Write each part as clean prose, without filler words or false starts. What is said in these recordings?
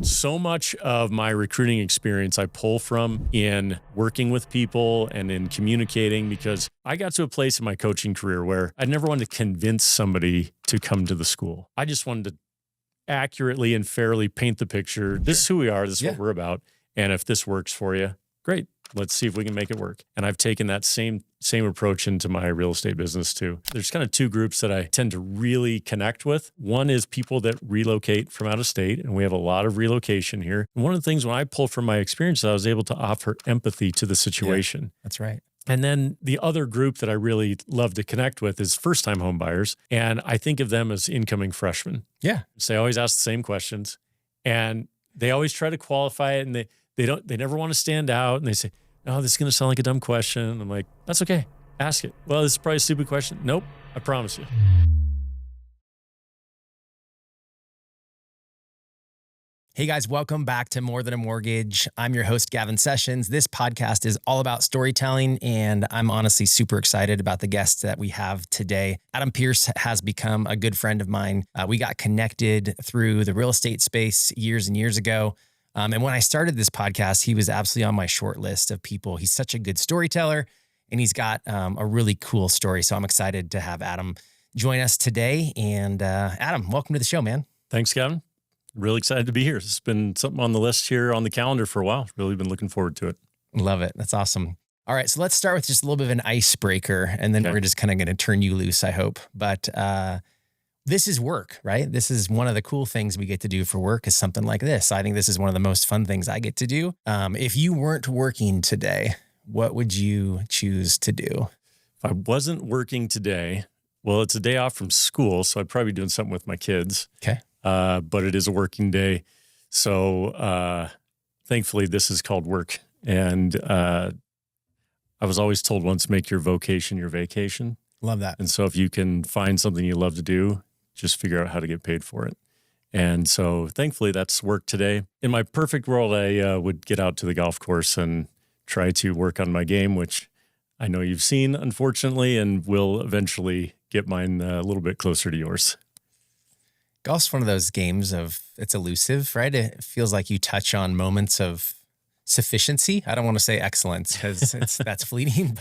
So much of my recruiting experience I pull from in working with people and in communicating, because I got to a place in my coaching career where I never wanted to convince somebody to come to the school. I just wanted to accurately and fairly paint the picture. This is who we are. This is what we're about. And if this works for you, great. Let's see if we can make it work. And I've taken that same approach into my real estate business too. There's kind of two groups that I tend to really connect with. One is people that relocate from out of state, and we have a lot of relocation here. And one of the things when I pull from my experience, I was able to offer empathy to the situation. Yeah, that's right. And then the other group that I really love to connect with is first-time home buyers. And I think of them as incoming freshmen. Yeah. So they always ask the same questions, and they always try to qualify it, and they never want to stand out, and they say, "Oh, this is going to sound like a dumb question." I'm like, "That's okay. Ask it." "Well, this is probably a stupid question." "Nope, I promise you." Hey guys, welcome back to More Than a Mortgage. I'm your host, Gavin Sessions. This podcast is all about storytelling, and I'm honestly super excited about the guests that we have today. Adam Pearce has become a good friend of mine. We got connected through the real estate space years and years ago. And when I started this podcast, he was absolutely on my short list of people. He's such a good storyteller, and he's got a really cool story. So I'm excited to have Adam join us today. And Adam, welcome to the show, man. Thanks, Gavin. Really excited to be here. It's been something on the list here on the calendar for a while. Really been looking forward to it. Love it. That's awesome. All right. So let's start with just a little bit of an icebreaker, and then we're just kind of going to turn you loose, I hope. But this is work, right? This is one of the cool things we get to do for work is something like this. I think this is one of the most fun things I get to do. If you weren't working today, what would you choose to do? If I wasn't working today, well, it's a day off from school, so I'd probably be doing something with my kids. Okay. But it is a working day. So thankfully, this is called work. And I was always told once, make your vocation your vacation. Love that. And so if you can find something you love to do, just figure out how to get paid for it. And so thankfully, that's work today. In my perfect world, I would get out to the golf course and try to work on my game, which I know you've seen, unfortunately, and will eventually get mine a little bit closer to yours. Golf's one of those games it's elusive, right? It feels like you touch on moments of sufficiency. I don't want to say excellence because that's fleeting,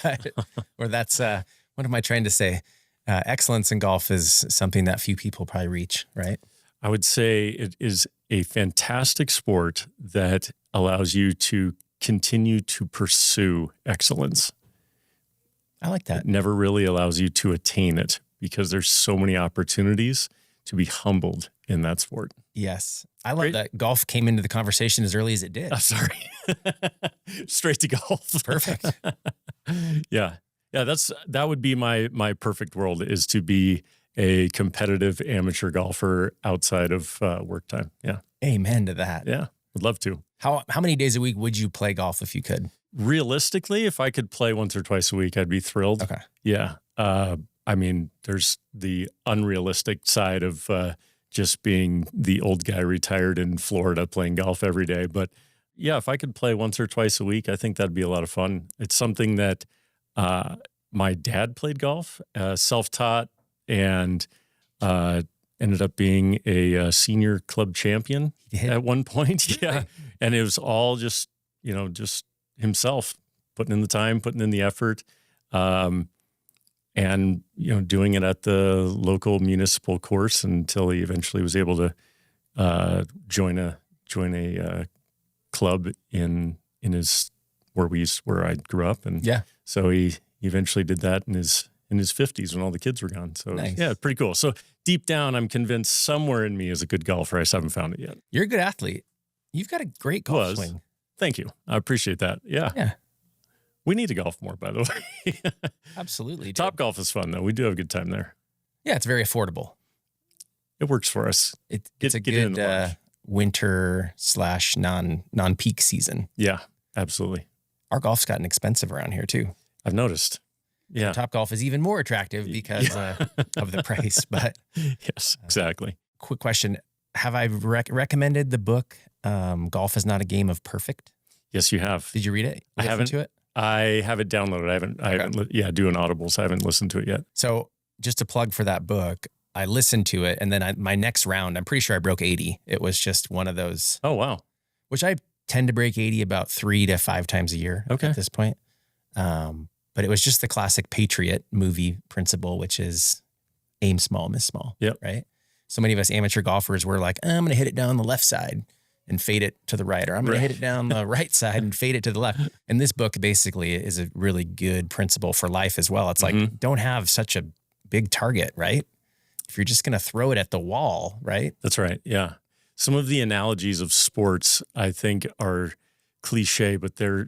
or that's, what am I trying to say? Excellence in golf is something that few people probably reach, right? I would say it is a fantastic sport that allows you to continue to pursue excellence. I like that. It never really allows you to attain it because there's so many opportunities to be humbled in that sport. Yes. I love that golf came into the conversation as early as it did. I'm sorry. Straight to golf. Perfect. Yeah. That would be my perfect world, is to be a competitive amateur golfer outside of work time. Yeah. Amen to that. Yeah. Would love to. How many days a week would you play golf if you could? Realistically, if I could play once or twice a week, I'd be thrilled. Okay. Yeah. I mean, there's the unrealistic side of just being the old guy retired in Florida playing golf every day. But yeah, if I could play once or twice a week, I think that'd be a lot of fun. It's something that my dad played golf, self-taught, and ended up being a senior club champion at one point. Yeah. And it was all just himself putting in the time, putting in the effort. And, doing it at the local municipal course until he eventually was able to join a club in his where I grew up. And so he eventually did that in his 50s when all the kids were gone. So nice. Yeah, pretty cool. So deep down, I'm convinced somewhere in me is a good golfer. I just haven't found it yet. You're a good athlete. You've got a great golf swing. Thank you. I appreciate that. Yeah. Yeah. We need to golf more, by the way. Absolutely. Top golf is fun, though. We do have a good time there. Yeah, it's very affordable. It works for us. It's a good winter / non-peak season. Yeah, absolutely. Our golf's gotten expensive around here, too. I've noticed. Yeah. So Top golf is even more attractive because of the price. But yes, exactly. Quick question. Have I recommended the book, Golf is Not a Game of Perfect? Yes, you have. Did you read it? I haven't. To it? I have it downloaded. I haven't doing Audibles. I haven't listened to it yet. So just to plug for that book, I listened to it, and then my next round, I'm pretty sure I broke 80. It was just one of those. Oh, wow. Which I tend to break 80 about 3 to 5 times a year at this point. But it was just the classic Patriot movie principle, which is aim small, miss small. Yep. Right. So many of us amateur golfers were like, I'm going to hit it down the left side and fade it to the right, or I'm going to hit it down the right side and fade it to the left. And this book basically is a really good principle for life as well. It's like, don't have such a big target, right? If you're just going to throw it at the wall, right? That's right. Yeah. Some of the analogies of sports, I think, are cliche, but they're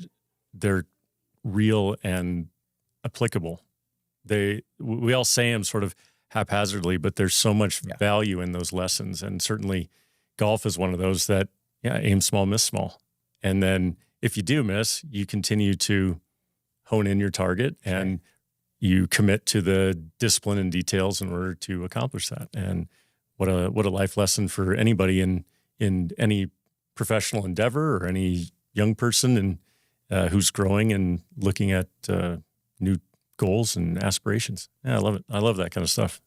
real and applicable. We all say them sort of haphazardly, but there's so much value in those lessons. And certainly golf is one of those that, aim small, miss small. And then if you do miss, you continue to hone in your target and you commit to the discipline and details in order to accomplish that. And what a life lesson for anybody in any professional endeavor or any young person and who's growing and looking at new goals and aspirations. Yeah, I love it. I love that kind of stuff.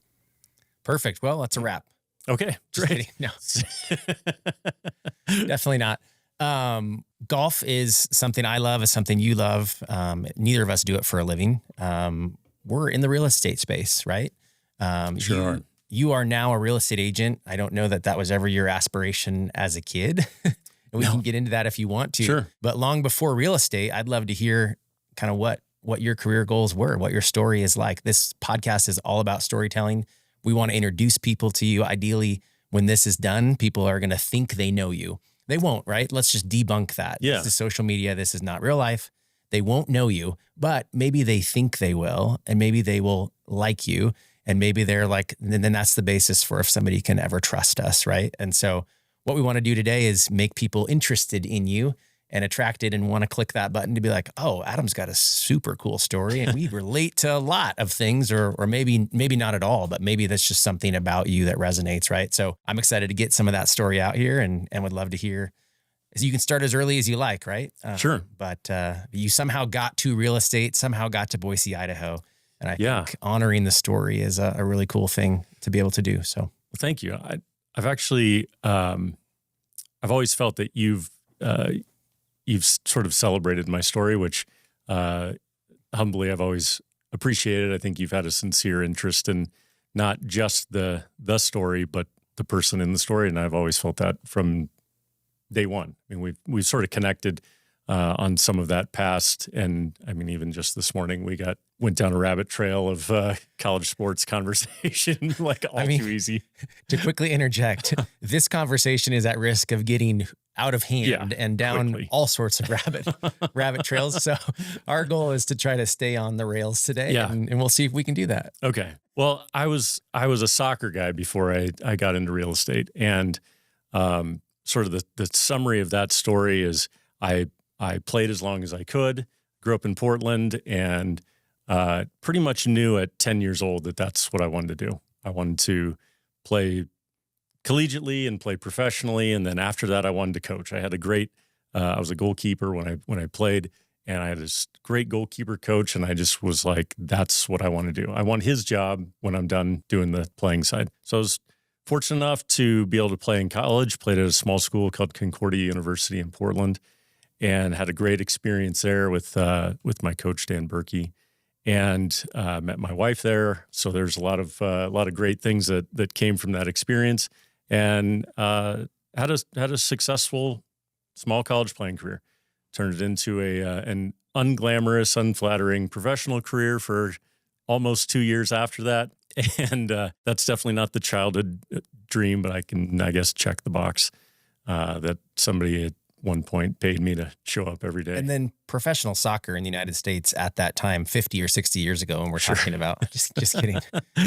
Perfect. Well, that's a wrap. Okay, Just great. kidding. No, definitely not. Golf is something I love, is something you love. Neither of us do it for a living. We're in the real estate space, right? Sure are. You are now a real estate agent. I don't know that was ever your aspiration as a kid. And we can get into that if you want to. Sure. But long before real estate, I'd love to hear kind of what your career goals were, what your story is like. This podcast is all about storytelling. We want to introduce people to you. Ideally, when this is done, people are going to think they know you. They won't, right? Let's just debunk that. Yeah. This is social media. This is not real life. They won't know you, but maybe they think they will, and maybe they will like you. And maybe they're like, and then that's the basis for if somebody can ever trust us, right? And so what we want to do today is make people interested in you and attracted and want to click that button to be like, oh, Adam's got a super cool story and we relate to a lot of things, or maybe not at all, but maybe that's just something about you that resonates, right? So I'm excited to get some of that story out here and would love to hear. You can start as early as you like, right? Sure. But you somehow got to real estate, somehow got to Boise, Idaho. And I think honoring the story is a really cool thing to be able to do. So, well, thank you. I've actually, I've always felt that you've sort of celebrated my story, which humbly I've always appreciated. I think you've had a sincere interest in not just the story, but the person in the story, and I've always felt that from day one. I mean, we've sort of connected on some of that past, and I mean, even just this morning we went down a rabbit trail of college sports conversation, like too easy. To quickly interject, this conversation is at risk of getting out of hand and down quickly all sorts of rabbit trails. So our goal is to try to stay on the rails today, and we'll see if we can do that. Okay. Well, I was a soccer guy before I got into real estate, and sort of the summary of that story is I played as long as I could, grew up in Portland, and pretty much knew at 10 years old that that's what I wanted to do. I wanted to play collegiately and play professionally, and then after that, I wanted to coach. I had I was a goalkeeper when I played, and I had this great goalkeeper coach, and I just was like, that's what I want to do. I want his job when I'm done doing the playing side. So I was fortunate enough to be able to play in college, played at a small school called Concordia University in Portland, and had a great experience there with my coach, Dan Berkey, and met my wife there. So there's a lot of great things that came from that experience, and had a successful small college playing career. Turned it into an unglamorous, unflattering professional career for almost 2 years after that. And that's definitely not the childhood dream, but I can, I guess, check the box that somebody at one point paid me to show up every day. And then professional soccer in the United States at that time, 50 or 60 years ago, and we're talking about, just kidding,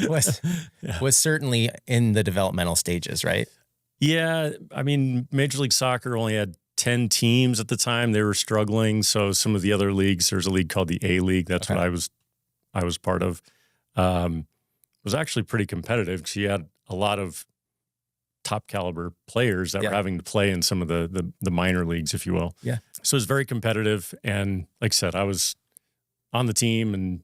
was certainly in the developmental stages, right? Yeah. I mean, Major League Soccer only had 10 teams at the time. They were struggling. So some of the other leagues, there's a league called the A League. That's what I was part of. Was actually pretty competitive because you had a lot of top caliber players that were having to play in some of the minor leagues, if you will. Yeah. So it was very competitive. And like I said, I was on the team and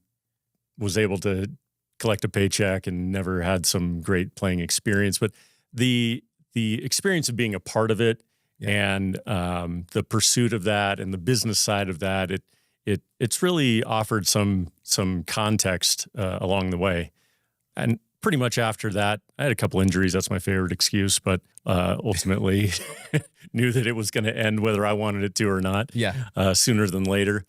was able to collect a paycheck and never had some great playing experience. But the experience of being a part of it and the pursuit of that and the business side of that, it's really offered some context along the way. And pretty much after that, I had a couple injuries. That's my favorite excuse, but ultimately knew that it was going to end whether I wanted it to or not. Sooner than later.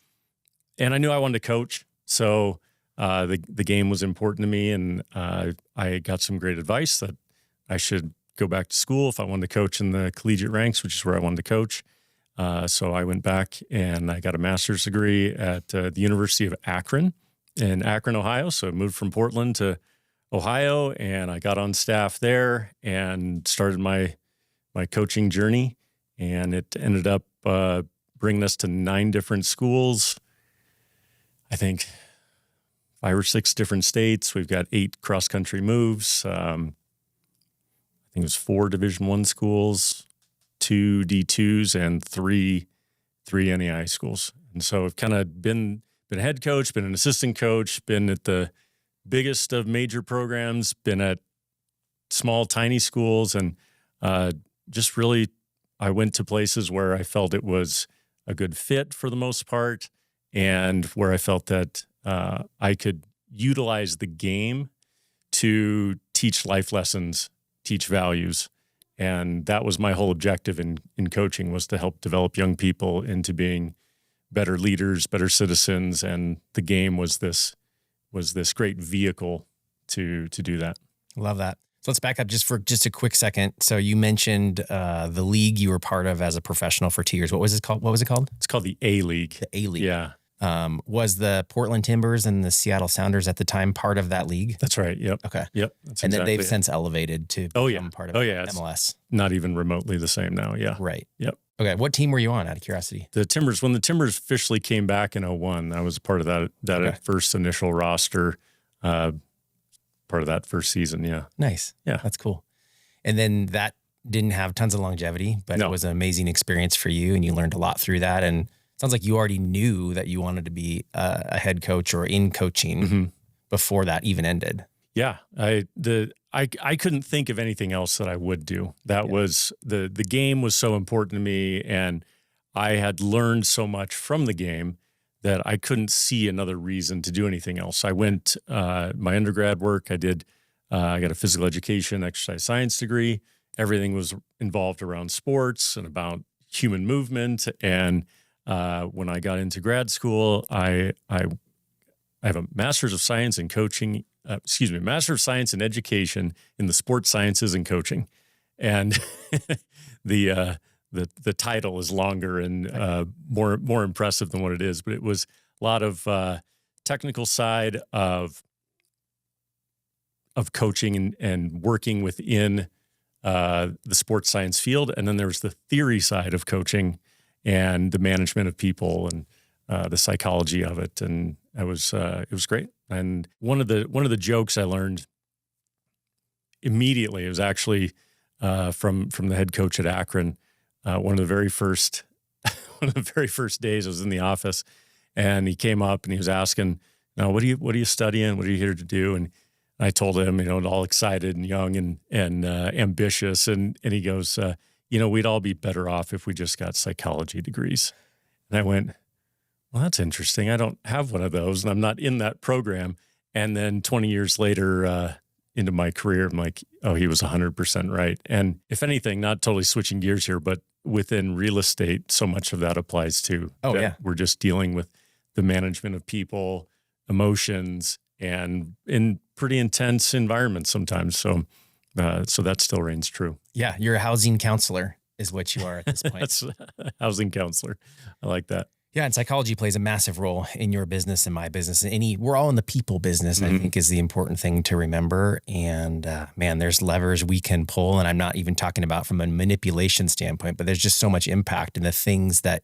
And I knew I wanted to coach, so the game was important to me, and I got some great advice that I should go back to school if I wanted to coach in the collegiate ranks, which is where I wanted to coach. So I went back and I got a master's degree at the University of Akron in Akron, Ohio. So I moved from Portland to Ohio, and I got on staff there and started my coaching journey. And it ended up bringing us to 9 different schools. I think 5 or 6 different states. We've got 8 cross-country moves. I think it was 4 Division I schools, 2 D2s, and 3 NAI schools. And so I've kind of been a head coach, been an assistant coach, been at the biggest of major programs, been at small, tiny schools, and just really I went to places where I felt it was a good fit for the most part, and where I felt that I could utilize the game to teach life lessons, teach values. And that was my whole objective in coaching, was to help develop young people into being better leaders, better citizens. And the game was this great vehicle to do that. Love that. So let's back up just a quick second. So you mentioned the league you were part of as a professional for 2 years. What was it called? It's called the A-League. The A-League. Yeah. Was the Portland Timbers and the Seattle Sounders at the time part of that league? That's right. Yep. Okay. Yep. And then they've since elevated to become part of MLS. Not even remotely the same now. Yeah. Right. Yep. Okay. What team were you on, out of curiosity? The Timbers. When the Timbers officially came back in 2001, I was a part of that first initial roster, part of that first season. Yeah. Nice. Yeah. That's cool. And then that didn't have tons of longevity, but it was an amazing experience for you, and you learned a lot through that. And it sounds like you already knew that you wanted to be a head coach or in coaching before that even ended. Yeah. I couldn't think of anything else that I would do. That was the game was so important to me, and I had learned so much from the game that I couldn't see another reason to do anything else. I went, my undergrad work, I got a physical education, exercise science degree. Everything was involved around sports and about human movement. And when I got into grad school, I have a master's of science in coaching, master of science in education in the sports sciences and coaching. And the title is longer and more impressive than what it is, but it was a lot of technical side of coaching and working within the sports science field. And then there was the theory side of coaching and the management of people and the psychology of it. And it was great. And one of the jokes I learned immediately, it was actually from the head coach at Akron. One of the very first days I was in the office, and he came up and he was asking, "Now, what are you studying? What are you here to do?" And I told him, all excited and young and ambitious, and he goes, "We'd all be better off if we just got psychology degrees." And I went, "Well, that's interesting. I don't have one of those, and I'm not in that program." And then 20 years later, into my career, I'm like, oh, he was 100% right. And if anything, not totally switching gears here, but within real estate, so much of that applies too. We're just dealing with the management of people, emotions, and in pretty intense environments sometimes. So that still reigns true. Yeah. You're a housing counselor is what you are at this point. That's a housing counselor. I like that. Yeah, and psychology plays a massive role in your business and my business. We're all in the people business, I think, is the important thing to remember. And man, there's levers we can pull, and I'm not even talking about from a manipulation standpoint, but there's just so much impact in the things that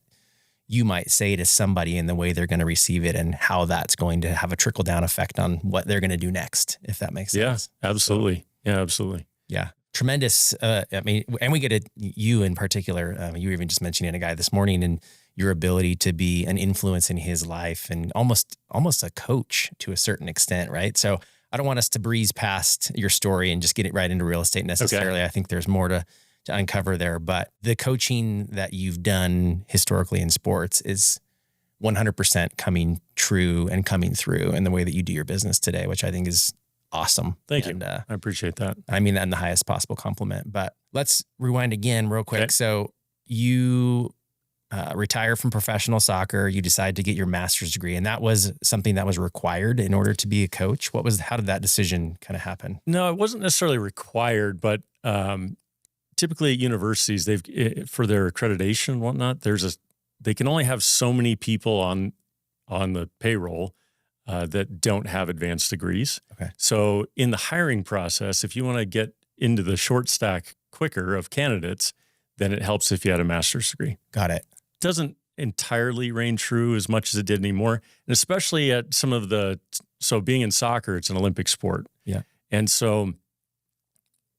you might say to somebody and the way they're going to receive it, and how that's going to have a trickle down effect on what they're going to do next, if that makes sense. Yeah, absolutely. Yeah, absolutely. Yeah. Tremendous. And we get at you in particular. You were even just mentioning a guy this morning, and your ability to be an influence in his life and almost a coach to a certain extent, right? So I don't want us to breeze past your story and just get it right into real estate necessarily. Okay. I think there's more to uncover there, but the coaching that you've done historically in sports is 100% coming true and coming through in the way that you do your business today, which I think is awesome. Thank you. I appreciate that. I mean that in the highest possible compliment, but let's rewind again real quick. Okay. So you retire from professional soccer, you decide to get your master's degree, and that was something that was required in order to be a coach. How did that decision kind of happen? No, it wasn't necessarily required, but typically at universities, for their accreditation and whatnot, they can only have so many people on the payroll that don't have advanced degrees. Okay. So in the hiring process, if you want to get into the short stack quicker of candidates, then it helps if you had a master's degree. Got it. Doesn't entirely reign true as much as it did anymore. And especially at so being in soccer, it's an Olympic sport. Yeah. And so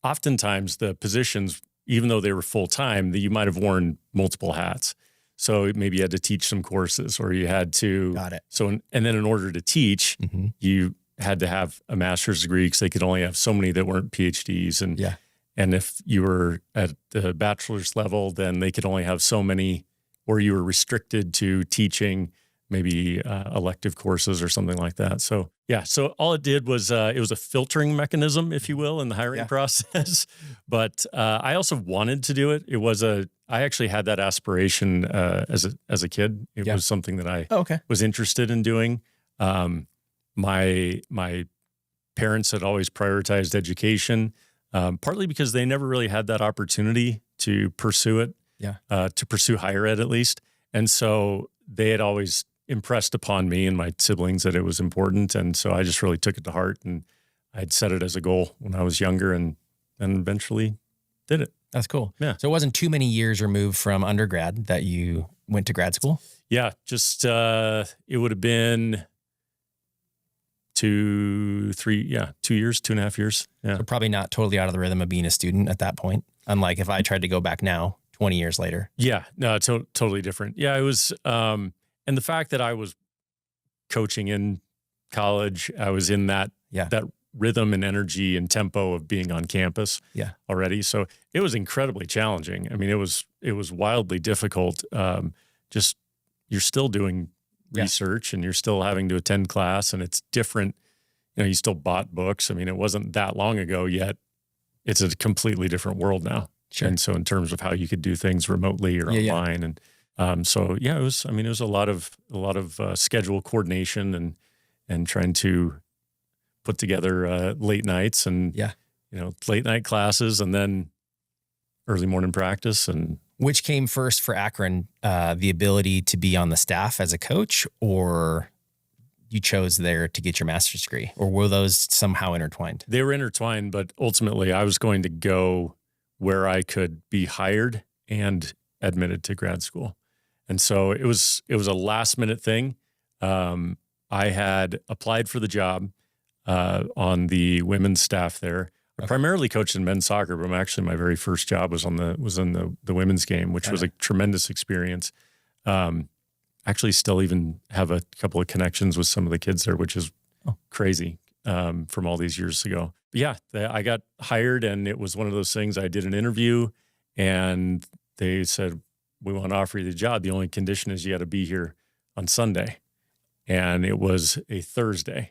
oftentimes the positions, even though they were full-time, that you might have worn multiple hats. So maybe you had to teach some courses or you had to. Got it. So, and then in order to teach, you had to have a master's degree because they could only have so many that weren't PhDs. And, and if you were at the bachelor's level, then they could only have so many, or you were restricted to teaching maybe elective courses or something like that. So so all it did was it was a filtering mechanism, if you will, in the hiring process. But I also wanted to do it. I actually had that aspiration as a kid. It was something that I was interested in doing. My parents had always prioritized education, partly because they never really had that opportunity to pursue it. To pursue higher ed at least. And so they had always impressed upon me and my siblings that it was important. And so I just really took it to heart, and I'd set it as a goal when I was younger and eventually did it. That's cool. Yeah. So it wasn't too many years removed from undergrad that you went to grad school? Yeah. Just, it would have been 2 years, 2.5 years. Yeah. So probably not totally out of the rhythm of being a student at that point. Unlike if I tried to go back now, 20 years later. Yeah, no, totally different. Yeah, it was, and the fact that I was coaching in college, I was in that rhythm and energy and tempo of being on campus already. So it was incredibly challenging. I mean, it was wildly difficult. Just, you're still doing research and you're still having to attend class, and it's different. You still bought books. I mean, it wasn't that long ago yet. It's a completely different world now. Sure. And so in terms of how you could do things remotely or online. And it was a lot of schedule coordination and trying to put together late nights and, late night classes and then early morning practice. And which came first for Akron, the ability to be on the staff as a coach, or you chose there to get your master's degree, or were those somehow intertwined? They were intertwined, but ultimately I was going to go where I could be hired and admitted to grad school. And so it was a last minute thing. I had applied for the job on the women's staff there. I primarily coached in men's soccer, but my very first job was in the women's game, which was a tremendous experience. Actually still even have a couple of connections with some of the kids there, which is crazy from all these years ago. But I got hired, and it was one of those things. I did an interview, and they said, "We want to offer you the job. The only condition is you got to be here on Sunday." And it was a Thursday,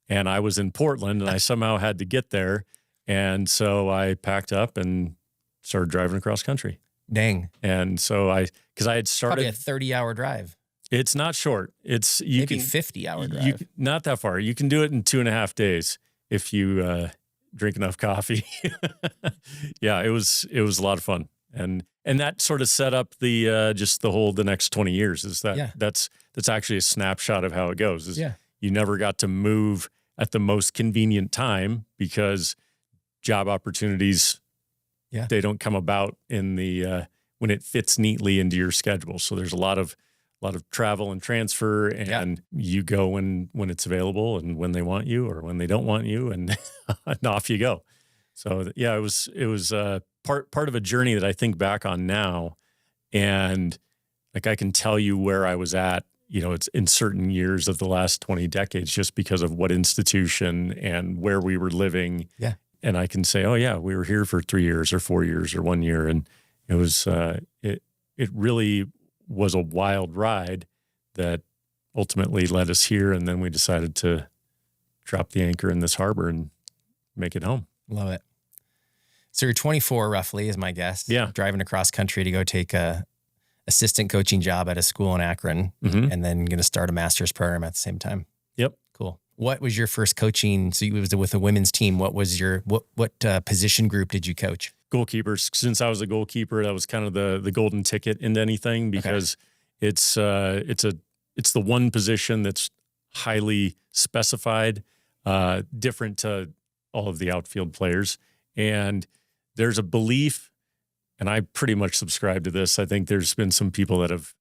and I was in Portland, and I somehow had to get there. And so I packed up and started driving across country. Dang. And so because I had started probably a 30-hour drive. It's not short. It's maybe 50-hour drive. Not that far. You can do it in 2.5 days if you drink enough coffee. It was a lot of fun, and that sort of set up the next 20 years. Is that's actually a snapshot of how it goes. You never got to move at the most convenient time because job opportunities they don't come about in the when it fits neatly into your schedule. So there's a lot of travel and transfer, and you go when it's available and when they want you or when they don't want you, and, and off you go. So it was part of a journey that I think back on now, and like I can tell you where I was at, it's in certain years of the last 20 decades just because of what institution and where we were living. Yeah. And I can say, oh yeah, we were here for 3 years or 4 years or 1 year. And it was, it really was a wild ride that ultimately led us here. And then we decided to drop the anchor in this harbor and make it home. Love it. So you're 24 roughly is my guess. Yeah. Driving across country to go take a assistant coaching job at a school in Akron, and then going to start a master's program at the same time. Yep. Cool. What was your first coaching? So you was with a women's team. What was your, what position group did you coach? Goalkeepers. Since I was a goalkeeper, that was kind of the golden ticket into anything because it's the one position that's highly specified, different to all of the outfield players. And there's a belief, and I pretty much subscribe to this. I think there's been some people that have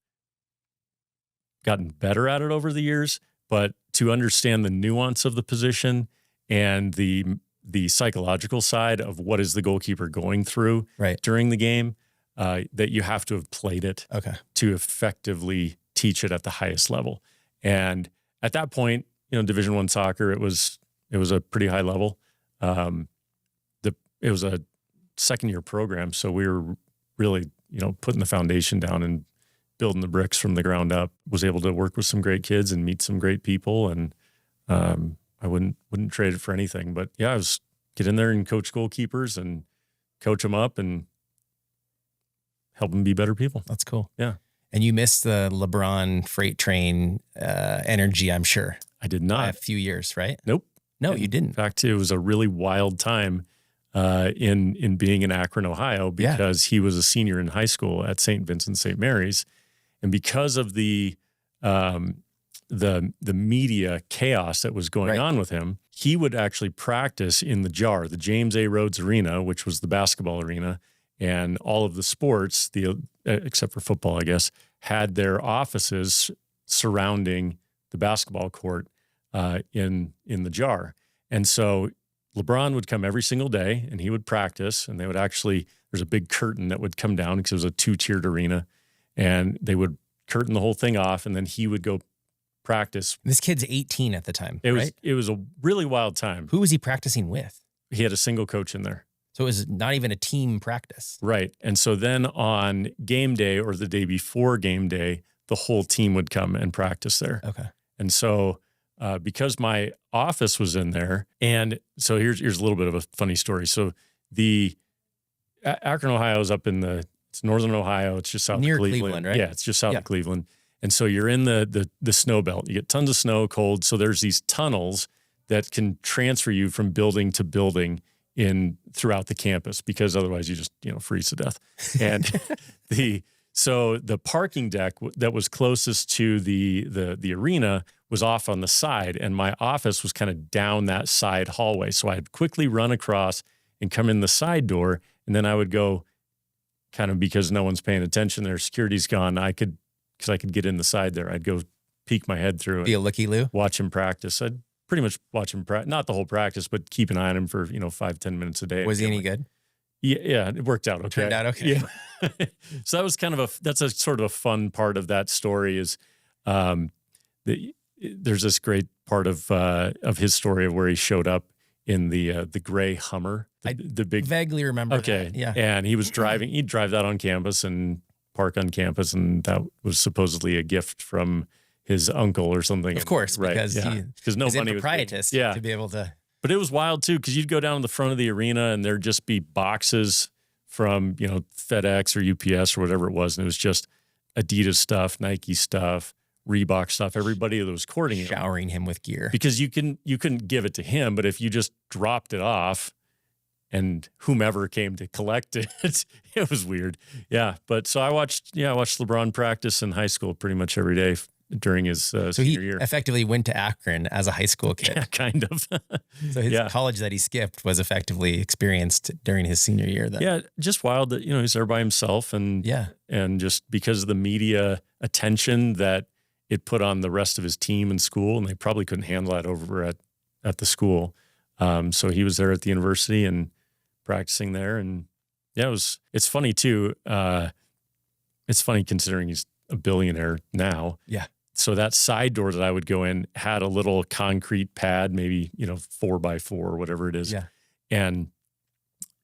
gotten better at it over the years, but to understand the nuance of the position and the psychological side of what is the goalkeeper going through during the game, that you have to have played it to effectively teach it at the highest level. And at that point, Division I soccer, it was a pretty high level. It was a second-year program, so we were really, putting the foundation down and building the bricks from the ground up. Was able to work with some great kids and meet some great people, and I wouldn't trade it for anything. But yeah, I was get in there and coach goalkeepers and coach them up and help them be better people. That's cool. Yeah. And you missed the LeBron freight train energy, I'm sure. I did not. By a few years, right? Nope. No, you didn't. In fact, it was a really wild time in being in Akron, Ohio, because he was a senior in high school at St. Vincent St. Mary's, and because of the media chaos that was going on with him, he would actually practice in the JAR, the James A. Rhodes Arena, which was the basketball arena, and all of the sports, except for football, I guess, had their offices surrounding the basketball court in the JAR, and so LeBron would come every single day and he would practice, and they would there's a big curtain that would come down because it was a 2-tiered arena, and they would curtain the whole thing off, and then he would go practice. This kid's 18 at the time, right? It was a really wild time. Who was he practicing with? He had a single coach in there. So it was not even a team practice. Right. And so then on game day or the day before game day, the whole team would come and practice there. Okay. And so because my office was in there, and so here's a little bit of a funny story. So the Akron, Ohio is up in it's northern Ohio. It's just south near of Cleveland, right? Yeah, it's just south of Cleveland. And so you're in the snow belt. You get tons of snow, cold. So there's these tunnels that can transfer you from building to building throughout the campus, because otherwise you just freeze to death. And so the parking deck that was closest to the arena was off on the side, and my office was kind of down that side hallway. So I'd quickly run across and come in the side door, and then I would go kind of, because no one's paying attention, their security's gone. Because I could get in the side there, I'd go peek my head through Be a looky-loo? Watch him practice. I'd pretty much watch him practice, not the whole practice, but keep an eye on him for 5-10 minutes a day. Was he any good? Yeah, it worked out okay. Turned out okay. Yeah. So that was that's a sort of a fun part of that story is there's this great part of his story of where he showed up in the gray Hummer, the big. Vaguely remember. Okay, that. Yeah. And he was driving. He'd drive that on campus and park on campus, and that was supposedly a gift from his uncle or something. Of course, because no money was to be able to. But it was wild too, because you'd go down to the front of the arena and there'd just be boxes from FedEx or UPS or whatever it was, and it was just Adidas stuff, Nike stuff, Reebok stuff. Everybody that was courting him, showering him with gear, because you couldn't give it to him, but if you just dropped it off, and whomever came to collect it, it was weird. Yeah, but so I watched LeBron practice in high school pretty much every day during his senior year. So he effectively went to Akron as a high school kid. Yeah, kind of. So his college that he skipped was effectively experienced during his senior year then. Yeah, just wild that, he's there by himself, and just because of the media attention that it put on the rest of his team and school, and they probably couldn't handle that over at the school. So he was there at the university and practicing there, and it's funny too. It's funny considering he's a billionaire now. Yeah. so that side door that I would go in had a little concrete pad, maybe, 4x4 or whatever it is. Yeah. And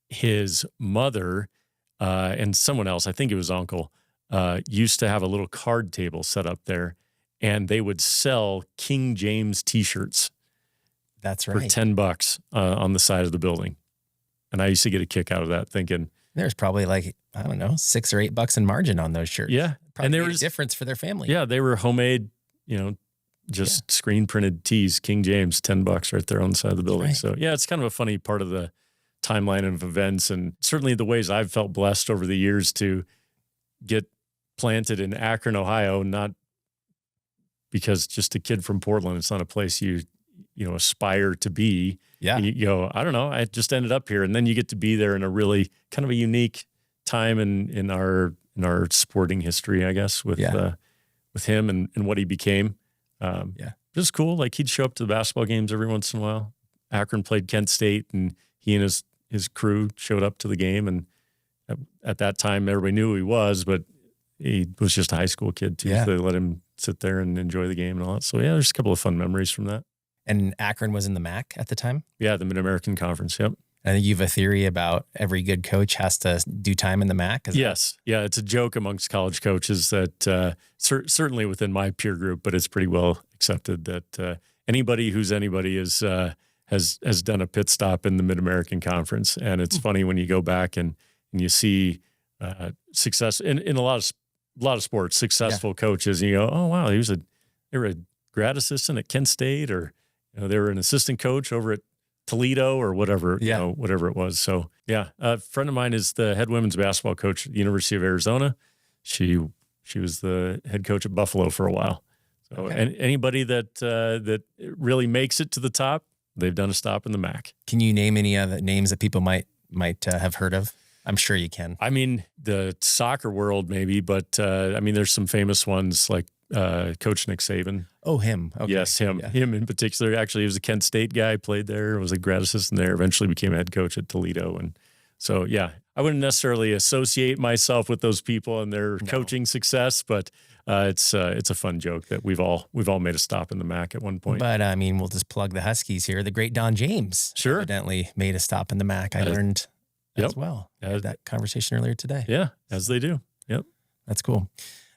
his mother and someone else, I think it was uncle, used to have a little card table set up there, and they would sell King James t-shirts. That's for right. $10 on the side of the building. And I used to get a kick out of that, thinking There's probably like, I don't know, $6 or $8 in margin on those shirts. Yeah. Probably And there made a was difference for their family. Yeah, they were homemade, just screen printed tees, King James, $10 right there on the side of the building. Right. So yeah, it's kind of a funny part of the timeline of events, and certainly the ways I've felt blessed over the years to get planted in Akron, Ohio, not because just a kid from Portland, it's not a place you aspire to be. Yeah. You go, I don't know, I just ended up here. And then you get to be there in a really kind of a unique time in our sporting history, I guess, with him and what he became. Just cool. Like, he'd show up to the basketball games every once in a while. Akron played Kent State, and he and his crew showed up to the game. And at that time, everybody knew who he was, but he was just a high school kid too. Yeah. So they let him sit there and enjoy the game and all that. So yeah, there's a couple of fun memories from that. And Akron was in the MAC at the time? Yeah, the Mid-American Conference, yep. I think you have a theory about every good coach has to do time in the MAC. Yes. Yeah, it's a joke amongst college coaches that certainly within my peer group, but it's pretty well accepted that anybody who's anybody has done a pit stop in the Mid-American Conference. And it's funny when you go back and you see success in a lot of sports, successful coaches, and you go, oh wow, they were a grad assistant at Kent State, or they were an assistant coach over at Toledo or whatever, whatever it was. So yeah, a friend of mine is the head women's basketball coach at the University of Arizona. She was the head coach at Buffalo for a while. So and anybody that really makes it to the top, they've done a stop in the MAC. Can you name any other names that people might have heard of? I'm sure you can. I mean, the soccer world maybe, but there's some famous ones like Coach Nick Saban. Oh, him. Okay. Yes, him. Yeah. Him in particular. Actually, he was a Kent State guy, played there, was a grad assistant there, eventually became a head coach at Toledo. And so, yeah, I wouldn't necessarily associate myself with those people and their coaching success, but it's a fun joke that we've all made a stop in the MAC at one point. But we'll just plug the Huskies here. The great Don James evidently made a stop in the MAC. I learned as well. I had that conversation earlier today. Yeah, as they do. Yep. That's cool.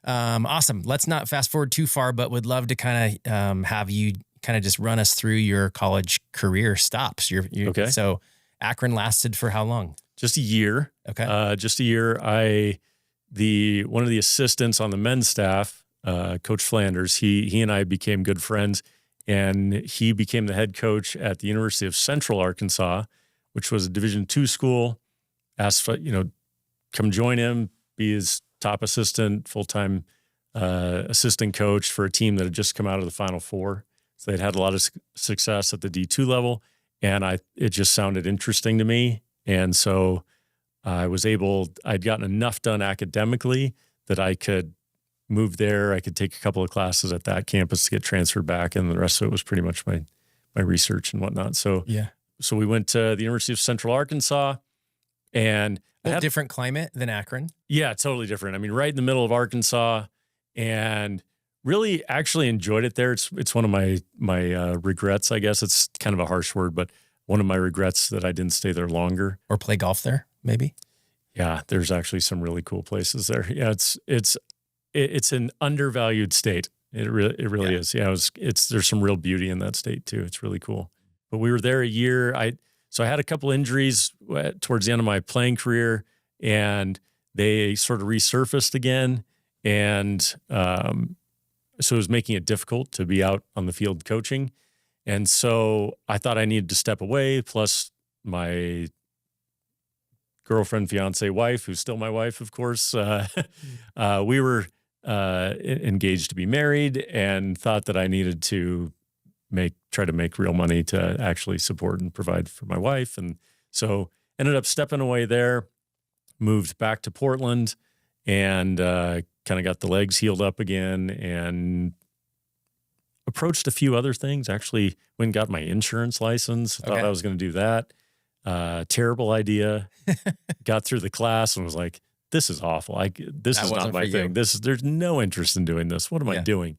Awesome. Let's not fast forward too far, but would love to kind of have you kind of just run us through your college career stops. Okay. So Akron lasted for how long? Just a year. Okay. Just a year. One of the assistants on the men's staff, Coach Flanders, he and I became good friends, and he became the head coach at the University of Central Arkansas, which was a Division II school. Asked for, come join him, be his top assistant, full-time assistant coach for a team that had just come out of the Final Four. So they'd had a lot of success at the D2 level, and it just sounded interesting to me. And so I'd gotten enough done academically that I could move there. I could take a couple of classes at that campus to get transferred back, and the rest of it was pretty much my research and whatnot. So so we went to the University of Central Arkansas, and different climate than Akron. Yeah, totally different. I mean, right in the middle of Arkansas, and really actually enjoyed it there. It's one of my regrets, I guess. It's kind of a harsh word, but one of my regrets that I didn't stay there longer. Or play golf there, maybe? Yeah, there's actually some really cool places there. Yeah, it's an undervalued state. It really is. Yeah, there's some real beauty in that state too. It's really cool. But we were there a year. So I had a couple injuries towards the end of my playing career, and they sort of resurfaced again. And so it was making it difficult to be out on the field coaching. And so I thought I needed to step away. Plus my girlfriend, fiance, wife, who's still my wife, of course, we were engaged to be married, and thought that I needed to try to make real money to actually support and provide for my wife. And so ended up stepping away there, moved back to Portland, and kind of got the legs healed up again, and approached a few other things. Actually went and got my insurance license. Thought I was going to do that. Terrible idea. Got through the class and was like, this is awful. This is not my thing. There's no interest in doing this. What am I doing?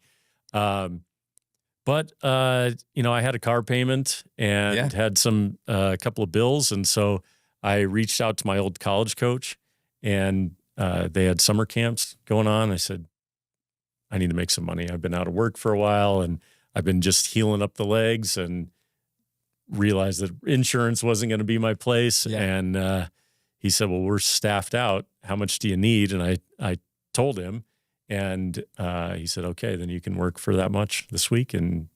But I had a car payment and had some a couple of bills, and so I reached out to my old college coach, and they had summer camps going on. I said, I need to make some money. I've been out of work for a while, and I've been just healing up the legs, and realized that insurance wasn't going to be my place. Yeah. And he said, well, we're staffed out. How much do you need? And I told him, and he said, okay, then you can work for that much this week, and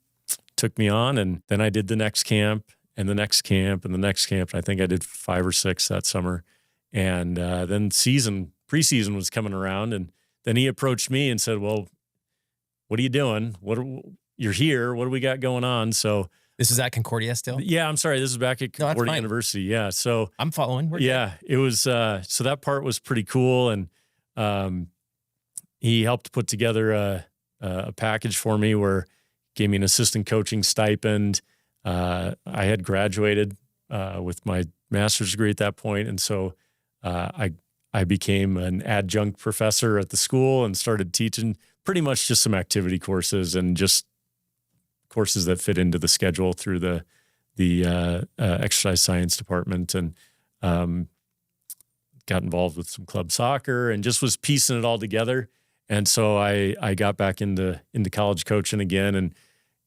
took me on. And then I did the next camp and the next camp and the next camp. I think I did 5 or 6 that summer. And then preseason was coming around, and then he approached me and said, well, what are you doing? You're here. What do we got going on? So this is at Concordia still? Yeah, I'm sorry. This is back at Concordia University. Yeah. So I'm following. It was, so that part was pretty cool. And he helped put together a package for me where gave me an assistant coaching stipend. I had graduated with my master's degree at that point. And so I became an adjunct professor at the school and started teaching pretty much just some activity courses and just courses that fit into the schedule through the exercise science department, and got involved with some club soccer and just was piecing it all together. And so I got back into college coaching again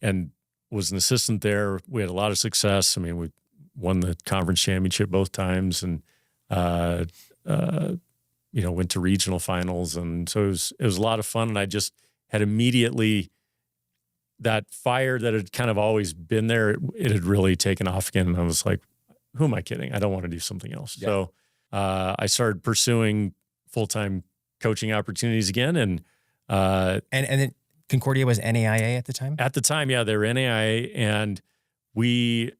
and was an assistant there. We had a lot of success. I mean, we won the conference championship both times, and went to regional finals. And so it was a lot of fun. And I just had immediately, that fire that had kind of always been there, it had really taken off again. And I was like, who am I kidding? I don't want to do something else. Yeah. So I started pursuing full-time coaching opportunities again. And then Concordia was NAIA at the time? At the time, yeah, they were NAIA. And the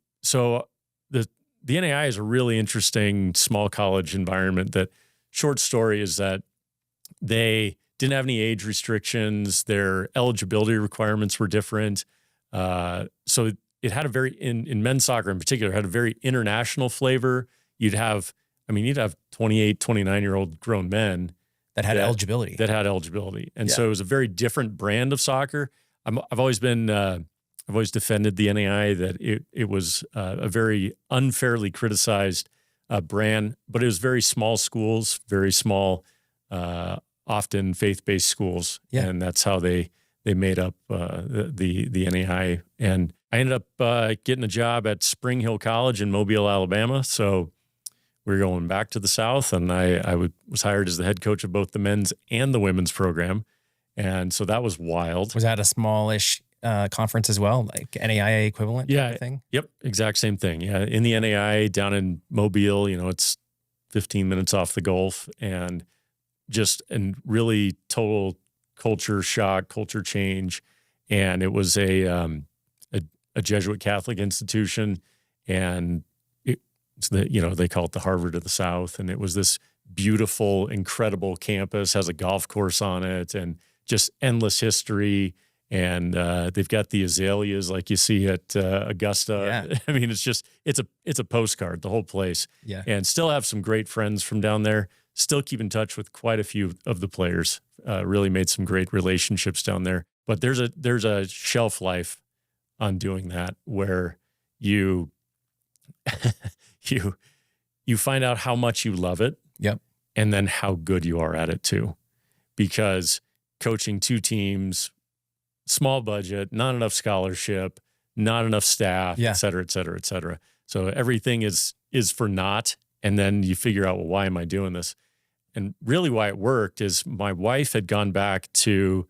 NAIA is a really interesting small college environment. That short story is that they didn't have any age restrictions. Their eligibility requirements were different. So it had a very, in men's soccer in particular, had a very international flavor. You'd have 28, 29-year-old grown men that had eligibility. And so it was a very different brand of soccer. I've always defended the NAIA that it was a very unfairly criticized brand, but it was very small schools, very small, often faith-based schools. Yeah. And that's how they made up the NAIA. And I ended up getting a job at Spring Hill College in Mobile, Alabama. So we were going back to the South, and I was hired as the head coach of both the men's and the women's program. And so that was wild. Was that a smallish conference as well, like NAIA equivalent type of thing? Yep, exact same thing. Yeah, in the NAIA down in Mobile, it's 15 minutes off the Gulf, and really total culture shock, culture change. And it was a Jesuit Catholic institution, and they call it the Harvard of the South. And it was this beautiful, incredible campus, has a golf course on it, and just endless history. And they've got the azaleas like you see at Augusta. Yeah. I mean, it's a postcard, the whole place. Yeah. And still have some great friends from down there. Still keep in touch with quite a few of the players. Really made some great relationships down there. But there's a shelf life on doing that, where you you find out how much you love it. Yep. And then how good you are at it too. Because coaching 2 teams, small budget, not enough scholarship, not enough staff, et cetera, et cetera, et cetera. So everything is for naught. And then you figure out, well, why am I doing this? And really why it worked is my wife had gone back to,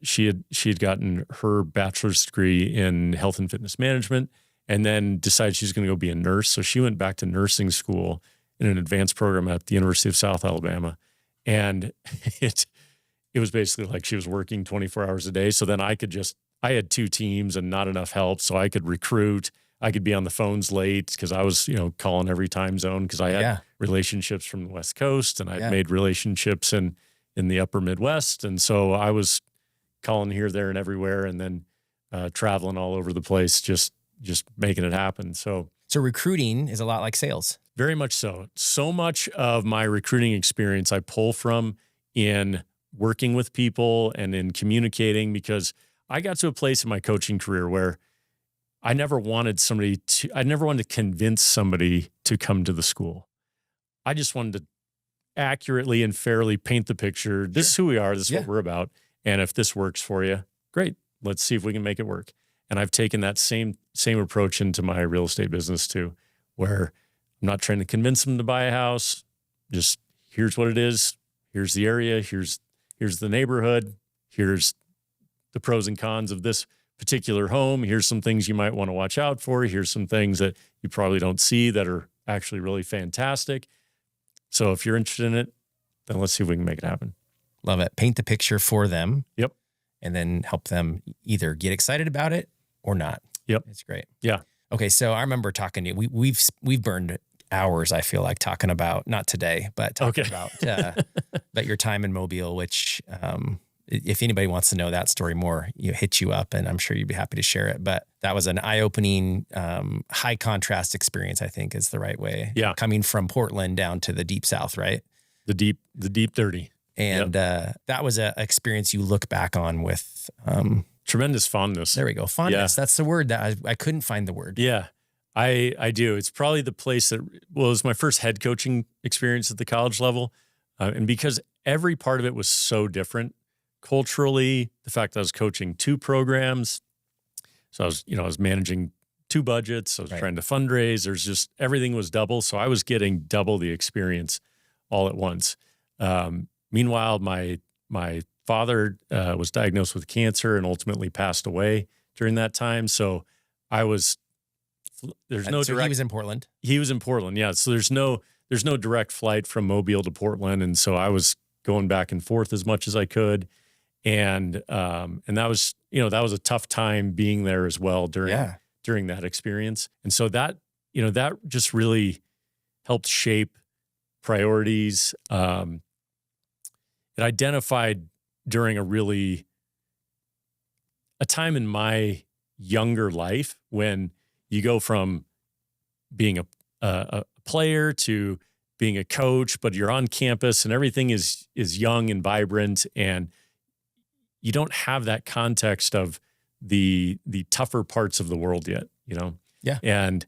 she had gotten her bachelor's degree in health and fitness management, and then decided she was going to go be a nurse. So she went back to nursing school in an advanced program at the University of South Alabama. And it was basically like she was working 24 hours a day. So then I had 2 teams and not enough help. So I could recruit. I could be on the phones late because I was, calling every time zone, because I had relationships from the West Coast, and I'd made relationships in the upper Midwest. And so I was calling here, there, and everywhere, and then traveling all over the place, just making it happen. So recruiting is a lot like sales. Very much so. So much of my recruiting experience I pull from in working with people and in communicating, because I got to a place in my coaching career where I never wanted to convince somebody to come to the school. I just wanted to accurately and fairly paint the picture. This is who we are. This is what we're about. And if this works for you, great. Let's see if we can make it work. And I've taken that same approach into my real estate business too, where I'm not trying to convince them to buy a house. Just here's what it is. Here's the area. Here's the neighborhood. Here's the pros and cons of this particular home. Here's some things you might want to watch out for. Here's some things that you probably don't see that are actually really fantastic. So if you're interested in it, then let's see if we can make it happen. Love it. Paint the picture for them. Yep. And then help them either get excited about it or not. Yep. It's great. Yeah. Okay. So I remember talking to you. We've burned hours, I feel like, talking about, not today, but talking about your time in Mobile, which, if anybody wants to know that story more, hit you up and I'm sure you'd be happy to share it. But that was an eye-opening, high contrast experience, I think is the right way. Yeah. Coming from Portland down to the deep South, right? The deep 30. And that was an experience you look back on with tremendous fondness. There we go. Fondness. Yeah. That's the word that I couldn't find the word. Yeah, I do. It's probably the place that, well, it was my first head coaching experience at the college level. And because every part of it was so different culturally, the fact that I was coaching 2 programs. So I was managing 2 budgets. I was trying to fundraise. There's just, everything was double. So I was getting double the experience all at once. Meanwhile, my father was diagnosed with cancer and ultimately passed away during that time. So he was in Portland. He was in Portland, yeah. So there's no direct flight from Mobile to Portland, and so I was going back and forth as much as I could, and that was a tough time being there as well during that experience, and so that just really helped shape priorities. It identified during a time in my younger life when you go from being a player to being a coach, but you're on campus and everything is young and vibrant, and you don't have that context of the tougher parts of the world yet, Yeah. And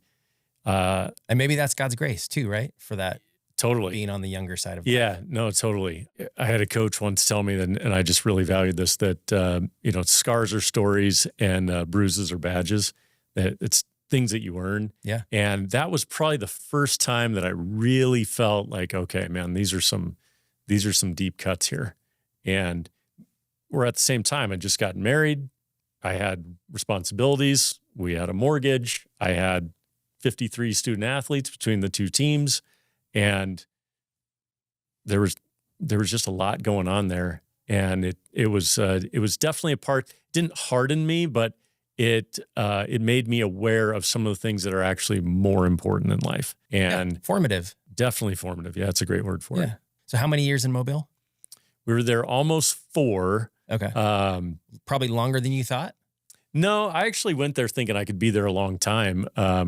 maybe that's God's grace too, right? For that. Totally. Being on the younger side of life. Yeah, no, totally. I had a coach once tell me, and I just really valued this, that, scars are stories and bruises are badges. That it's things that you earn. Yeah. And that was probably the first time that I really felt like, okay, man, these are some deep cuts here. And we're at the same time, I just got married. I had responsibilities. We had a mortgage. I had 53 student athletes between the 2 teams. And there was just a lot going on there, and it was definitely a part. It didn't harden me, but it made me aware of some of the things that are actually more important in life, and formative. Definitely formative. Yeah, it's a great word for it. So how many years in Mobile? We were there almost 4. Okay. Probably longer than you thought. No, I actually went there thinking I could be there a long time. I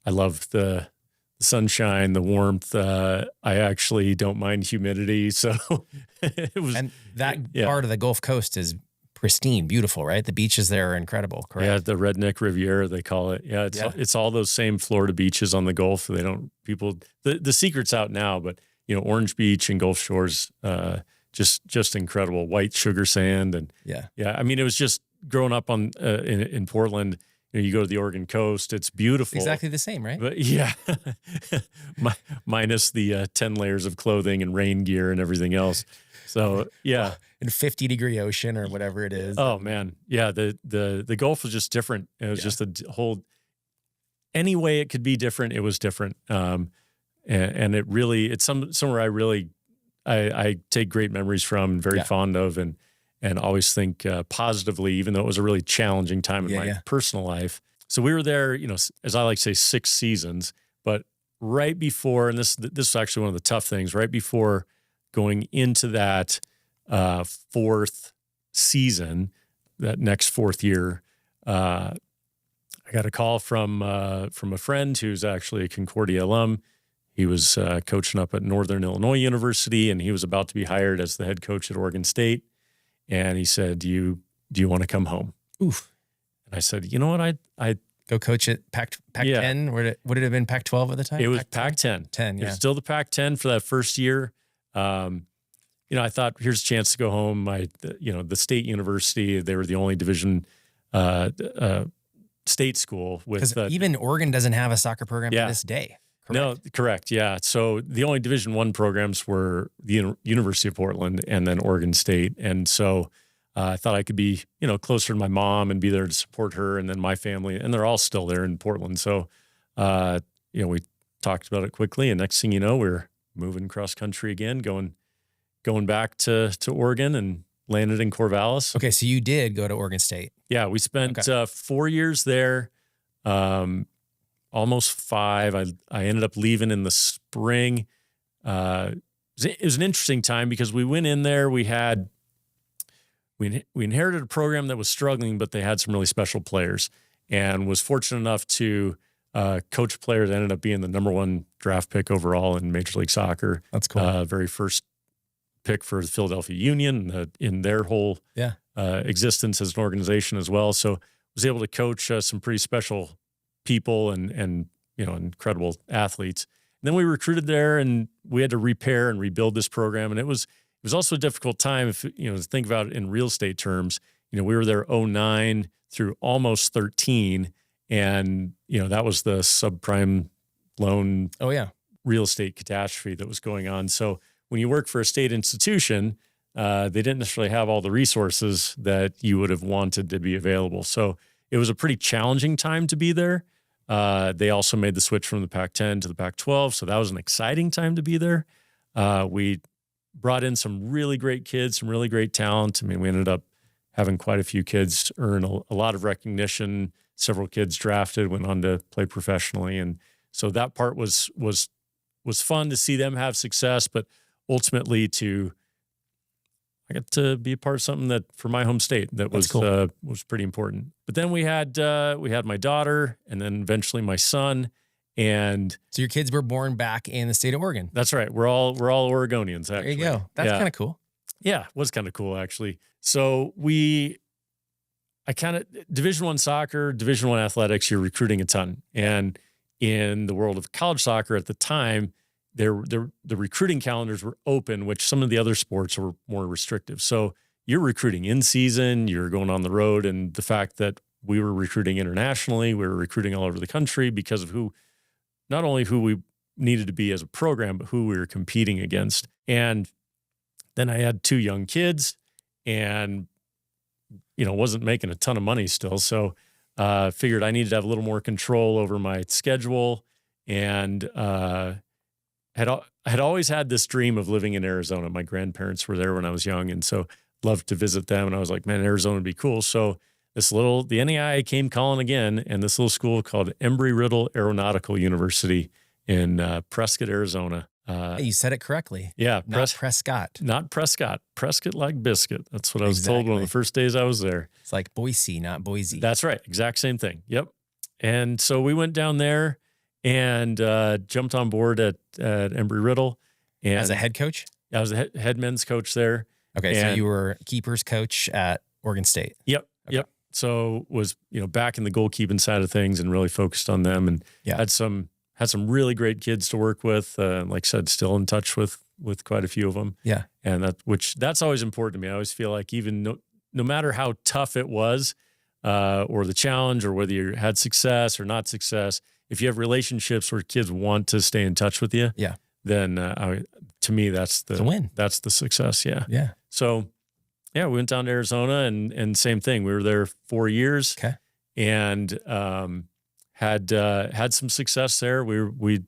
love the sunshine, the warmth. I actually don't mind humidity. So it was. And that part of the Gulf Coast is pristine, beautiful, right? The beaches there are incredible, correct? Yeah, the Redneck Riviera, they call it. Yeah, it's all those same Florida beaches on the Gulf. The secret's out now, but Orange Beach and Gulf Shores, just incredible. White sugar sand. And it was just growing up in Portland. You go to the Oregon coast, it's beautiful. Exactly the same, right? But minus the 10 layers of clothing and rain gear and everything else. So and 50-degree ocean or whatever it is. Oh man, yeah. The Gulf was just different. It was just a whole. Any way it could be different, it was different. And it's somewhere I take great memories from, and very fond of, and always think positively, even though it was a really challenging time in my personal life. So we were there, as I like to say, 6 seasons, but right before, and this was actually one of the tough things, right before going into that 4th season, that next 4th year, I got a call from a friend who's actually a Concordia alum. He was coaching up at Northern Illinois University, and he was about to be hired as the head coach at Oregon State. And he said, "Do you do you want to come home? Oof. And I said, you know what? I Go coach at Pac-10. Would it have been Pac-12 at the time? It was Pac-10. 10, yeah. It was still the Pac-10 for that first year. I thought, here's a chance to go home. The state university, they were the only division state school with even Oregon doesn't have a soccer program to this day. Correct? No, correct. Yeah. So the only Division I programs were the University of Portland and then Oregon State. And so I thought I could be, closer to my mom and be there to support her and then my family. And they're all still there in Portland. So, we talked about it quickly. And next thing you know, we're moving cross country again, going back to Oregon and landed in Corvallis. Okay. So you did go to Oregon State. Yeah. We spent 4 years there. Almost 5. I ended up leaving in the spring. It was an interesting time because we went in there. We inherited a program that was struggling, but they had some really special players, and was fortunate enough to coach a player that ended up being the number 1 draft pick overall in Major League Soccer. That's cool. Very first pick for the Philadelphia Union in their whole existence as an organization as well. So was able to coach some pretty special people and incredible athletes. And then we recruited there, and we had to repair and rebuild this program. And it was also a difficult time if to think about it in real estate terms. We were there 2009 through almost 2013, and that was the subprime loan real estate catastrophe that was going on. So when you work for a state institution, they didn't necessarily have all the resources that you would have wanted to be available. So it was a pretty challenging time to be there. They also made the switch from the Pac-10 to the Pac-12, so that was an exciting time to be there. We brought in some really great kids, some really great talent. I mean, we ended up having quite a few kids earn a lot of recognition. Several kids drafted, went on to play professionally, and so that part was fun to see them have success. But ultimately, I got to be a part of something that for my home state that was cool. Was pretty important. But then we had my daughter, and then eventually my son, and so your kids were born back in the state of Oregon. That's right. We're all Oregonians. Actually, there you go. That's kind of cool. Yeah, it was kind of cool actually. So Division I soccer, Division I athletics, you're recruiting a ton, and in the world of college soccer at the time, the recruiting calendars were open, which some of the other sports were more restrictive. So you're recruiting in season, you're going on the road, and the fact that we were recruiting internationally, we were recruiting all over the country because of not only who we needed to be as a program, but who we were competing against. And then I had 2 young kids, and wasn't making a ton of money still. So figured I needed to have a little more control over my schedule, and had always had this dream of living in Arizona. My grandparents were there when I was young, and so loved to visit them. And I was like, man, Arizona would be cool. So the NAIA came calling again, and this little school called Embry-Riddle Aeronautical University in Prescott, Arizona. You said it correctly. Yeah. Prescott. Not Prescott. Prescott like biscuit. That's what I was told one of the first days I was there. It's like Boise, not Boise. That's right. Exact same thing. Yep. And so we went down there and jumped on board at Embry-Riddle. And as a head coach? I was a head men's coach there. Okay, so you were keeper's coach at Oregon State. Yep, okay. Yep. So was back in the goalkeeping side of things and really focused on them, and had some really great kids to work with. Like I said, still in touch with quite a few of them. Yeah, and that's always important to me. I always feel like even no matter how tough it was, or the challenge, or whether you had success or not success, if you have relationships where kids want to stay in touch with you, then to me that's the win. That's the success. Yeah. Yeah. So, we went down to Arizona, and same thing. We were there 4 years, and had some success there. We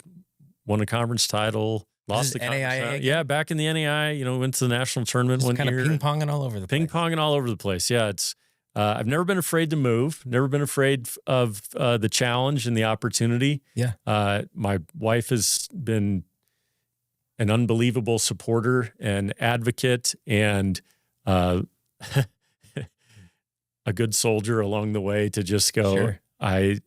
won a conference title, lost the conference. Yeah, back in the NAIA. Went to the national tournament one year. Kind of ping-ponging all over the place. Ping-ponging all over the place. Yeah, it's. I've never been afraid to move. Never been afraid of the challenge and the opportunity. Yeah. My wife has been an unbelievable supporter and advocate, and a good soldier along the way to just go, sure. I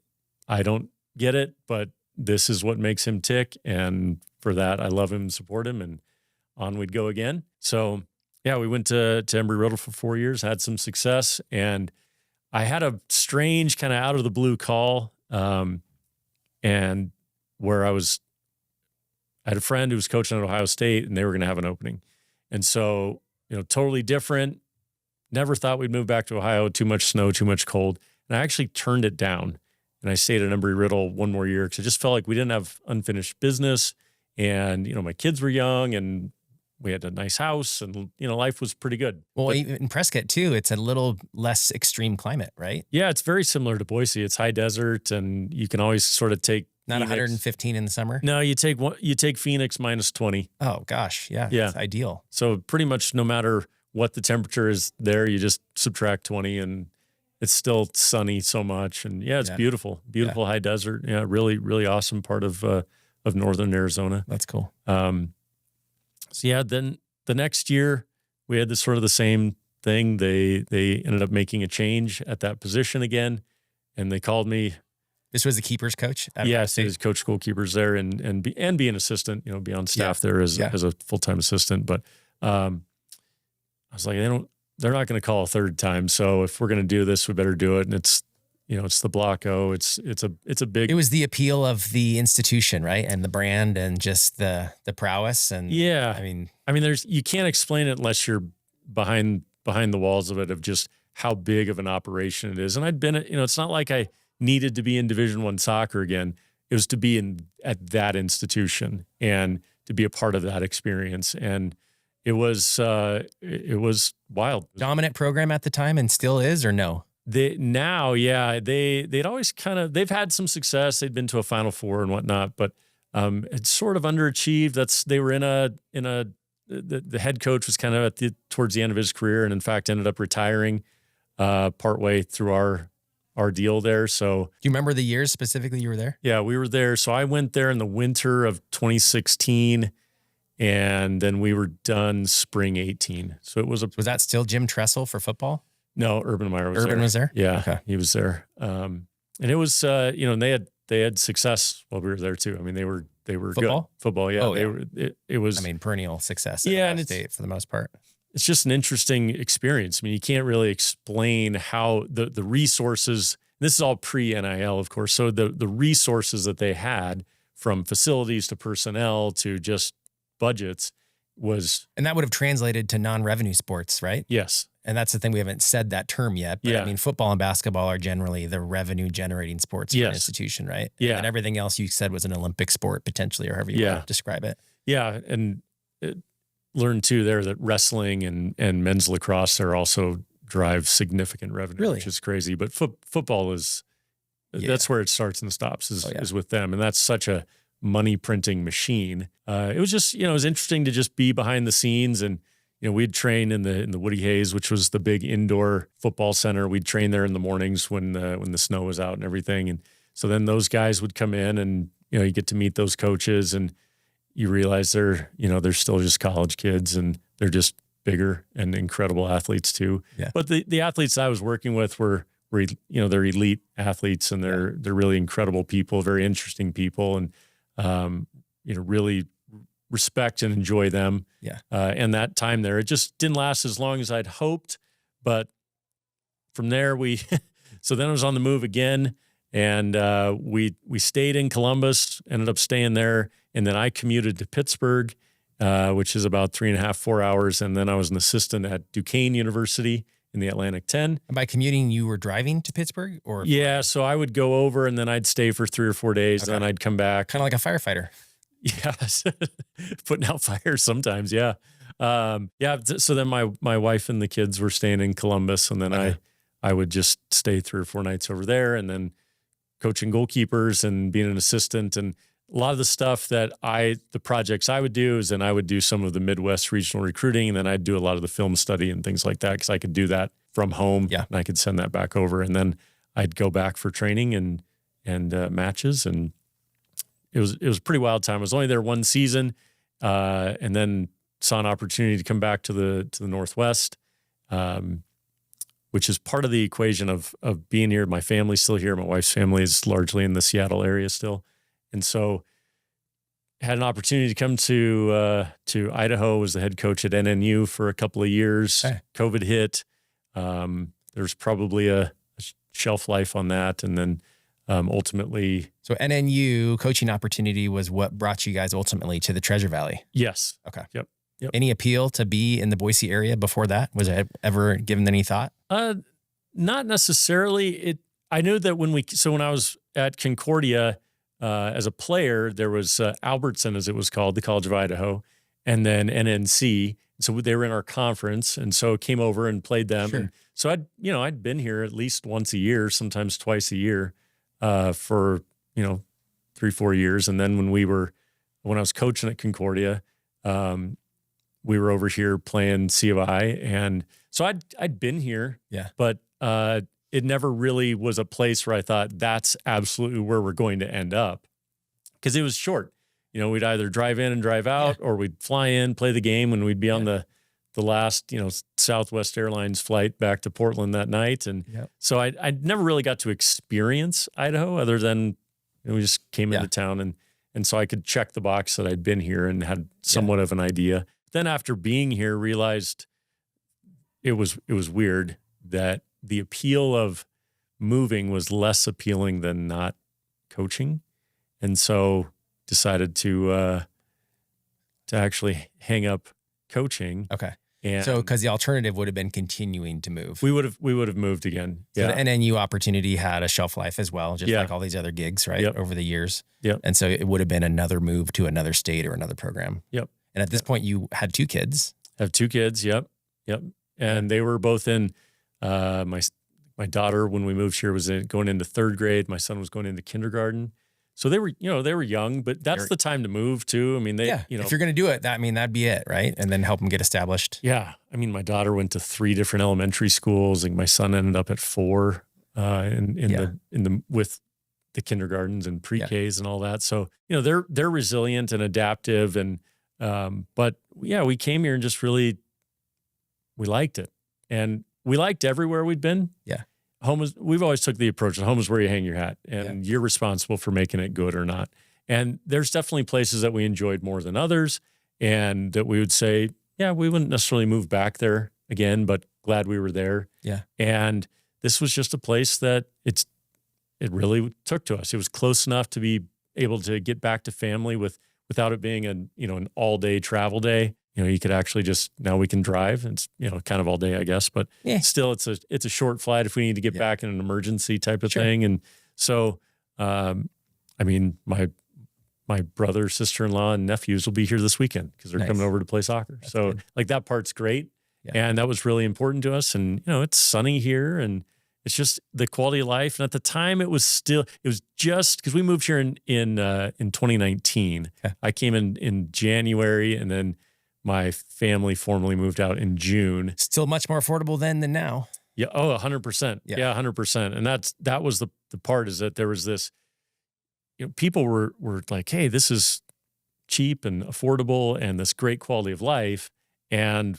don't get it, but this is what makes him tick. And for that, I love him, support him, and on we'd go again. So Yeah, we went to Embry-Riddle for 4 years, had some success, and I had a strange kind of out of the blue call, and where I had a friend who was coaching at Ohio State, and they were going to have an opening, and so totally different. Never thought we'd move back to Ohio. Too much snow, too much cold, and I actually turned it down, and I stayed at Embry-Riddle one more year because I just felt like we didn't have unfinished business, and my kids were young, and we had a nice house, and life was pretty good. Well, But even in Prescott too, it's a little less extreme climate, right? yeah, it's very similar to Boise. It's high desert, and you can always sort of take Not Phoenix. 115 in the summer. No, you take Phoenix minus 20. Oh gosh, yeah, Yeah. it's ideal. So pretty much no matter what the temperature is there, you just subtract 20 and it's still sunny so much. And yeah, it's Yeah. beautiful high desert. Yeah, really, really awesome part of northern Arizona. That's cool. So yeah, then the next year we had this sort of the same thing. They ended up making a change at that position again, and they called me. This was the keepers coach at Ohio Yes, State? he was coach goalkeepers there and be an assistant, be on staff there as a full-time assistant. But I was like, they're not going to call a third time. So if we're going to do this, we better do it. And it's the Block O. It's a big. It was the appeal of the institution, right? And the brand and just the prowess. And yeah. I mean, you can't explain it unless you're behind the walls of it, of just how big of an operation it is. And I'd been, it's not like I needed to be in Division I soccer again. It was to be at that institution and to be a part of that experience. And it was wild. dominant program at the time and still is, or no? They'd always they've had some success. They'd been to a Final Four and whatnot, but it's sort of underachieved. They were the head coach was kind of towards the end of his career, and in fact ended up retiring partway through our deal there. So Do you remember the years specifically you were there? yeah, we were there. So I went there in the winter of 2016, and then we were done spring 18. So it was Was that still Jim Tressel for football? no, Urban Meyer was there. Urban was there? Yeah, Okay. he was there. And it was, and they had success while we were there too. I mean, they were Football? good. Football, yeah. Oh, They yeah. were. It was. Perennial success at Yeah, Ohio and it's- State for the most part. It's just an interesting experience. I mean, you can't really explain how the resources. This is all pre-NIL, of course. So the resources that they had, from facilities to personnel to just budgets, was And that would have translated to non-revenue sports, right? yes. And that's the thing, we haven't said that term yet, but Yeah. I mean, football and basketball are generally the revenue generating sports for an Yes. institution, right? Yeah. And everything else you said was an Olympic sport potentially, or however you Yeah. want to describe it. Yeah, and learned too there that wrestling and men's lacrosse there also drive significant revenue, Really? which is crazy. But football is that's where it starts and stops is with them, and that's such a money printing machine. It was just it was interesting to just be behind the scenes, and we'd train in the Woody Hayes, which was the big indoor football center. We'd train there in the mornings when the snow was out and everything, and so then those guys would come in, and you get to meet those coaches, and you realize they're still just college kids, and they're just bigger and incredible athletes too. Yeah. But the athletes I was working with were they're elite athletes, and they're really incredible people, very interesting people, and really respect and enjoy them. Yeah. And that time there, it just didn't last as long as I'd hoped, but from there so then I was on the move again, and we stayed in Columbus, ended up staying there, and then I commuted to Pittsburgh, which is about 3.5, 4 hours, and then I was an assistant at Duquesne University in the Atlantic 10. And by commuting, you were driving to Pittsburgh, or Yeah, so I would go over, and then I'd stay for 3 or 4 days, Okay. then I'd come back. kind of like a firefighter? Yes, putting out fires sometimes. Yeah, So then my wife and the kids were staying in Columbus, and then Okay. I would just stay 3 or 4 nights over there, and then coaching goalkeepers and being an assistant, and a lot of the stuff that the projects I would do is then I would do some of the Midwest regional recruiting, and then I'd do a lot of the film study and things like that, because I could do that from home. Yeah. And I could send that back over, and then I'd go back for training and matches, and it was a pretty wild time. I was only there one season, and then saw an opportunity to come back to the Northwest, which is part of the equation of being here. My family's still here. My wife's family is largely in the Seattle area still. And so had an opportunity to come to Idaho. Was the head coach at NNU for a couple of years. Okay. COVID hit. There's probably a shelf life on that, and then ultimately, So NNU coaching opportunity was what brought you guys ultimately to the Treasure Valley. yes. Okay. Yep. Any appeal to be in the Boise area before that? Was it ever given any thought? Not necessarily. I knew that when I was at Concordia as a player, there was Albertson, as it was called, the College of Idaho, and then NNC. So they were in our conference, and so came over and played them. Sure. And so I'd been here at least once a year, sometimes twice a year, for 3-4 years. And then when I was coaching at Concordia, we were over here playing C of I, and so I'd been here, but it never really was a place where I thought that's absolutely where we're going to end up, because it was short. We'd either drive in and drive out, or we'd fly in, play the game, and we'd be on the last Southwest Airlines flight back to Portland that night. And so I never really got to experience Idaho, other than we just came into town, and so I could check the box that I'd been here and had somewhat of an idea. Then after being here, realized it was weird that the appeal of moving was less appealing than not coaching, and so decided to actually hang up coaching. Okay. And so because the alternative would have been continuing to move. we would have moved again. So the NNU opportunity had a shelf life as well, just like all these other gigs, right? Over the years. Yep. And so it would have been another move to another state or another program. Yep. And at this point, you had 2 kids. I have 2 kids. Yep. And they were both in. My daughter, when we moved here, was going into 3rd grade. My son was going into kindergarten. So they were young, but that's the time to move too. I mean, if you're going to do it, that'd be it, right? And then help them get established. Yeah. I mean, my daughter went to 3 different elementary schools, and my son ended up at 4 with the kindergartens and pre-Ks and all that. So, they're resilient and adaptive, and but we came here and just really, we liked it, and we liked everywhere we'd been. Yeah. We've always took the approach that home is where you hang your hat, and you're responsible for making it good or not. And there's definitely places that we enjoyed more than others, and that we would say, we wouldn't necessarily move back there again, but glad we were there. Yeah. And this was just a place that it really took to us. It was close enough to be able to get back to family without it being an all day travel day. You could actually now we can drive. It's, kind of all day, I guess, but still it's a short flight if we need to get back in an emergency type of thing. And so, I mean, my brother, sister-in-law, and nephews will be here this weekend because they're coming over to play soccer. That's so good. Like that part's great. Yeah. And that was really important to us. And, it's sunny here, and it's just the quality of life. And at the time it was just because we moved here in 2019. Okay. I came in January, and then my family formally moved out in June. Still much more affordable then than now. Yeah. Oh, 100%. Yeah, 100%. And that was the part, is that there was this, people were like, hey, this is cheap and affordable and this great quality of life. And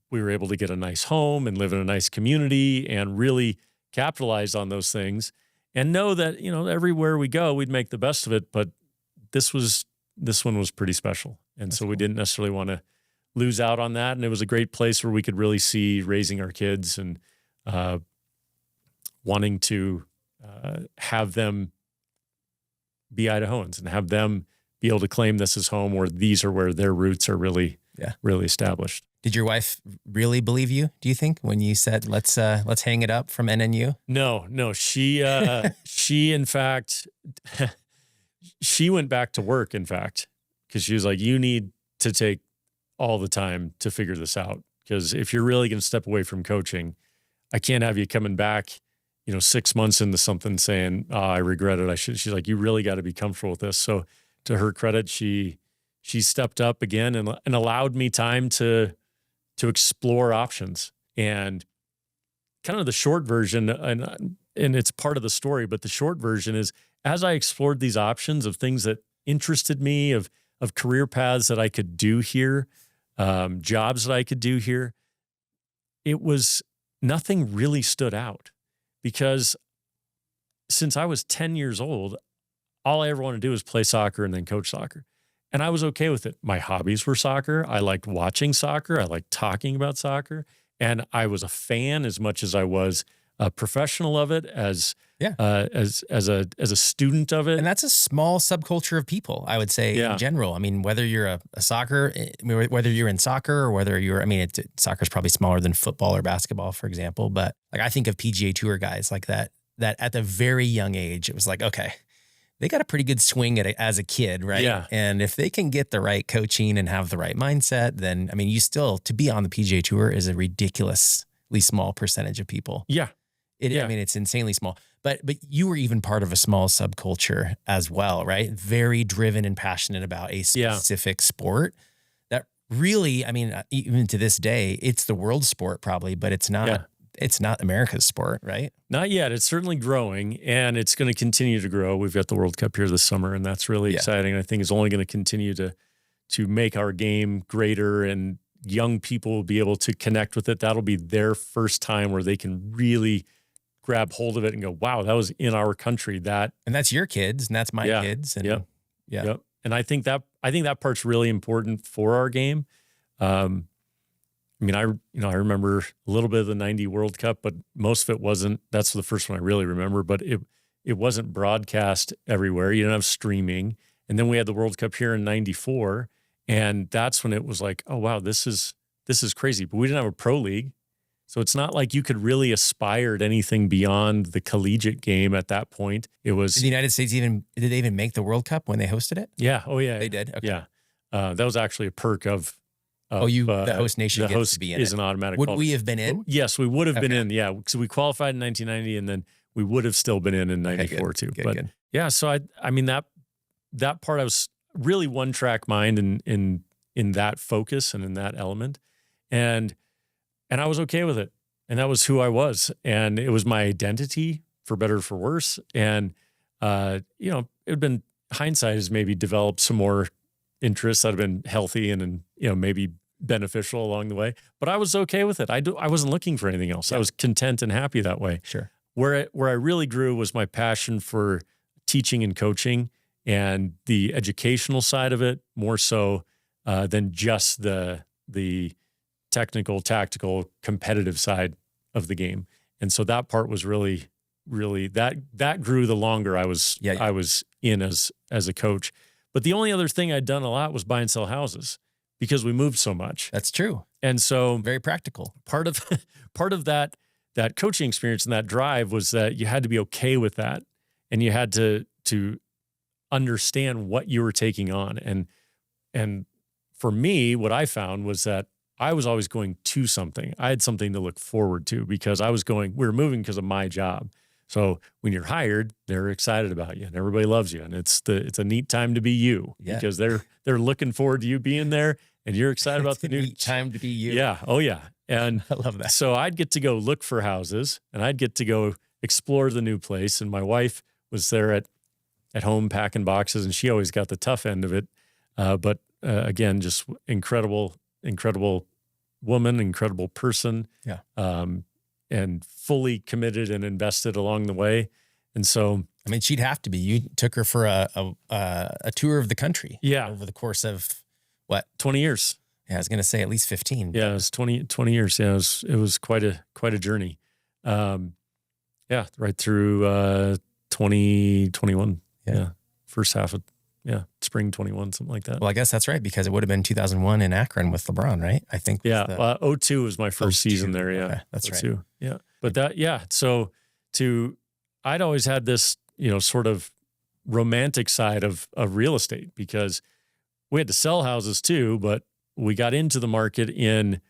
we were able to get a nice home and live in a nice community and really capitalize on those things, and know that, everywhere we go, we'd make the best of it. But this one was pretty special. And so we didn't necessarily want to lose out on that. And it was a great place where we could really see raising our kids and wanting to have them be Idahoans and have them be able to claim this as home, where these are where their roots are really established. Did your wife really believe you, do you think, when you said, let's hang it up from NNU? No. She in fact, she went back to work, in fact, because she was like, you need to take all the time to figure this out. Because if you're really going to step away from coaching, I can't have you coming back, 6 months into something saying, oh, I regret it. She's like, you really got to be comfortable with this. So to her credit, she stepped up again and allowed me time to explore options. And kind of the short version, and it's part of the story, but the short version is, as I explored these options of things that interested me, of career paths that I could do here, jobs that I could do here, nothing really stood out, because since I was 10 years old, all I ever wanted to do was play soccer and then coach soccer. And I was okay with it. My hobbies were soccer. I liked watching soccer. I liked talking about soccer. And I was a fan as much as I was a professional of it, as a student of it. And that's a small subculture of people, I would say, in general. I mean, whether you're whether you're in soccer or whether you're, soccer is probably smaller than football or basketball, for example. But like, I think of PGA Tour guys like that at the very young age, it was like, okay, they got a pretty good swing at it as a kid, right? Yeah. And if they can get the right coaching and have the right mindset, then, to be on the PGA Tour is a ridiculously small percentage of people. Yeah. It's insanely small. But you were even part of a small subculture as well, right? Very driven and passionate about a specific sport that really, even to this day, it's the world sport probably, but it's not. Yeah. It's not America's sport, right? Not yet. It's certainly growing, and it's going to continue to grow. We've got the World Cup here this summer, and that's really exciting. I think it's only going to continue to make our game greater, and young people will be able to connect with it. That'll be their first time where they can really grab hold of it and go, wow, that was in our country. And that's your kids, and that's my kids. And Yep. And I think that part's really important for our game. I remember a little bit of the 90 World Cup, but most of it wasn't. That's the first one I really remember, but it wasn't broadcast everywhere. You didn't have streaming. And then we had the World Cup here in 94. And that's when it was like, oh, wow, this is crazy. But we didn't have a pro league. So it's not like you could really aspire to anything beyond the collegiate game at that point. It was. Did the United States did they even make the World Cup when they hosted it? Yeah. Oh, yeah. They did? Okay. Yeah. That was actually a perk of the host nation the gets host to be in is it. an automatic. Would we have been in? Yes, we would have been in. Yeah, so we qualified in 1990, and then we would have still been in 94 too. Good. Yeah, so that part I was really one track mind in that focus and in that element, and I was okay with it, and that was who I was, and it was my identity for better or for worse, and it had been hindsight has maybe developed some more interests that have been healthy and maybe beneficial along the way, but I was okay with it. I wasn't looking for anything else. I was content and happy that way. Sure. Where I really grew was my passion for teaching and coaching and the educational side of it, more so than just the technical, tactical, competitive side of the game. And so that part was really that grew the longer I was in as a coach. But the only other thing I'd done a lot was buy and sell houses because we moved so much. That's true. And so very practical. Part of that coaching experience and that drive was that you had to be okay with that, and you had to understand what you were taking on. And for me, what I found was that I was always going to something. I had something to look forward to because we were moving because of my job. So when you're hired, they're excited about you and everybody loves you. And it's a neat time to be you because they're looking forward to you being there and you're excited about the new neat time to be you. Yeah. Oh yeah. And I love that. So I'd get to go look for houses and I'd get to go explore the new place. And my wife was there at home packing boxes and she always got the tough end of it. But again, just incredible woman, incredible person. Yeah. And fully committed and invested along the way. And so, I mean, she'd have to be. You took her for a tour of the country. Yeah. Over the course of what? 20 years. Yeah, I was going to say at least 15. Yeah, it was 20 years. Yeah, it was quite a journey. Right through 2021. Yeah. First half of spring 21, something like that. Well, I guess that's right because it would have been 2001 in Akron with LeBron, right? I think. Yeah, 02 was my first season there. Yeah, okay, that's 02. Right. Yeah, but so I'd always had this sort of romantic side of real estate because we had to sell houses too, but we got into the market in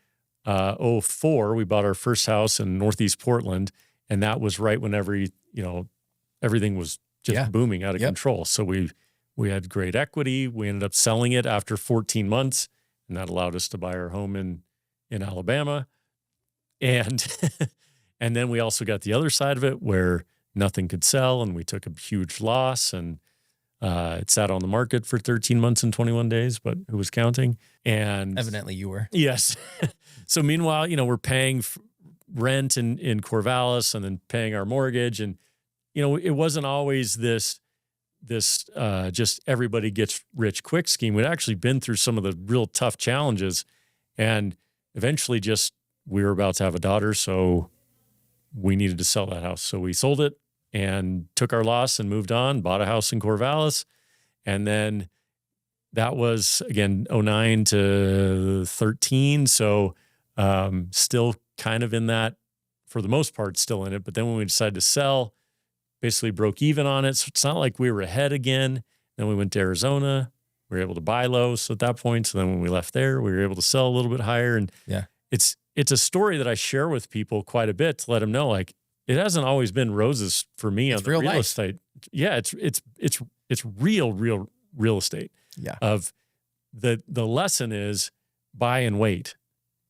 04. We bought our first house in Northeast Portland, and that was right when everything was just booming out of control. So we had great equity. We ended up selling it after 14 months, and that allowed us to buy our home in Alabama. And and then we also got the other side of it where nothing could sell, and we took a huge loss, and it sat on the market for 13 months and 21 days, but who was counting? And evidently you were. Yes. So meanwhile, we're paying rent in Corvallis and then paying our mortgage. And, it wasn't always this this just everybody gets rich quick scheme. We'd actually been through some of the real tough challenges, and eventually we were about to have a daughter, so we needed to sell that house. So we sold it and took our loss and moved on, bought a house in Corvallis. And then that was, again, 09 to 13. So still kind of in that, for the most part, still in it. But then when we decided to sell, basically broke even on it. So it's not like we were ahead again. Then we went to Arizona. We were able to buy low. So at that point, so then when we left there, we were able to sell a little bit higher. And it's a story that I share with people quite a bit to let them know, like, it hasn't always been roses for me on the real estate. Yeah, it's real estate. Yeah. Of the lesson is buy and wait.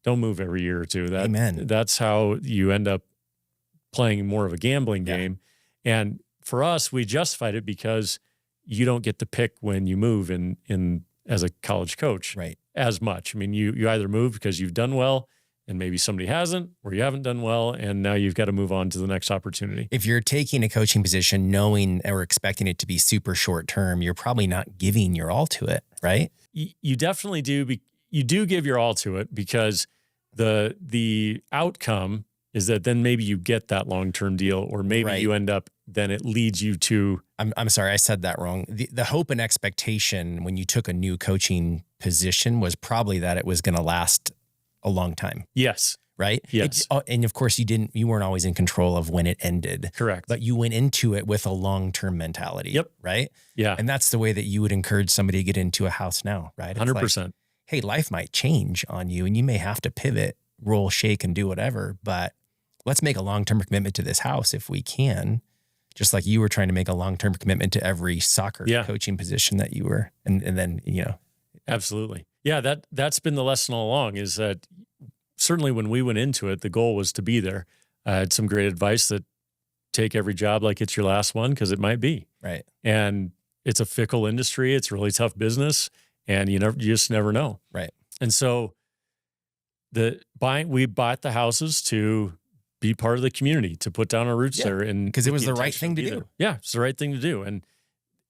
Don't move every year or two. Amen. That's how you end up playing more of a gambling game. And for us, we justified it because you don't get to pick when you move in as a college coach, right? As much. I mean, you either move because you've done well, and maybe somebody hasn't, or you haven't done well, and now you've got to move on to the next opportunity. If you're taking a coaching position knowing or expecting it to be super short term, you're probably not giving your all to it, right? You definitely do. You do give your all to it, because the outcome is that then maybe you get that long-term deal, or maybe you end up, then it leads you to... I'm sorry, I said that wrong. The hope and expectation when you took a new coaching position was probably that it was going to last a long time. Yes. Right? Yes. And of course you weren't always in control of when it ended. Correct. But you went into it with a long-term mentality. Yep. Right? Yeah. And that's the way that you would encourage somebody to get into a house now, right? It's 100%. like, hey, life might change on you and you may have to pivot, roll, shake, and do whatever, but let's make a long-term commitment to this house if we can. Just like you were trying to make a long-term commitment to every soccer coaching position that you were. And then, Absolutely. Yeah, that's been the lesson all along, is that certainly when we went into it, the goal was to be there. I had some great advice that take every job like it's your last one, because it might be. Right. And it's a fickle industry. It's a really tough business, and you just never know. Right. And so we bought the houses to be part of the community, to put down our roots there. And because it was the right thing to do. Yeah, it's the right thing to do. And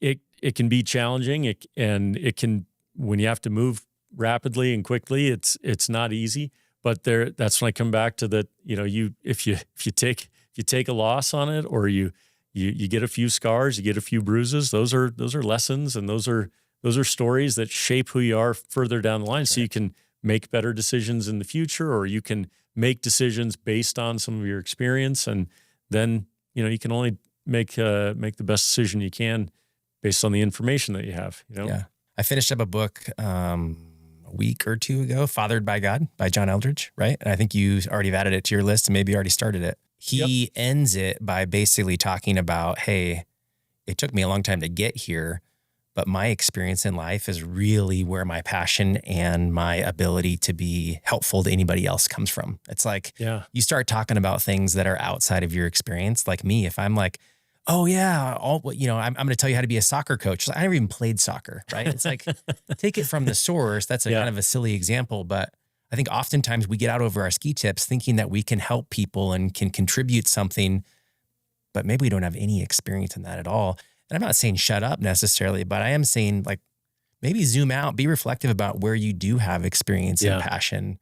it can be challenging. It can, when you have to move rapidly and quickly, it's not easy. But that's when I come back to that, if you take a loss on it, or you get a few scars, you get a few bruises, those are lessons, and those are stories that shape who you are further down the line. Right. So you can make better decisions in the future, or you can make decisions based on some of your experience, and then you can only make the best decision you can based on the information that you have. Yeah. I finished up a book a week or two ago, Fathered by God by John Eldredge, right? And I think you already added it to your list, and maybe you already started it. He ends it by basically talking about, hey, it took me a long time to get here, but my experience in life is really where my passion and my ability to be helpful to anybody else comes from. It's like, you start talking about things that are outside of your experience. Like me, if I'm like, oh yeah, I'm going to tell you how to be a soccer coach. I never even played soccer, right? It's like, take it from the source. That's kind of a silly example, but I think oftentimes we get out over our ski tips thinking that we can help people and can contribute something, but maybe we don't have any experience in that at all. And I'm not saying shut up necessarily, but I am saying, like, maybe zoom out, be reflective about where you do have experience and passion,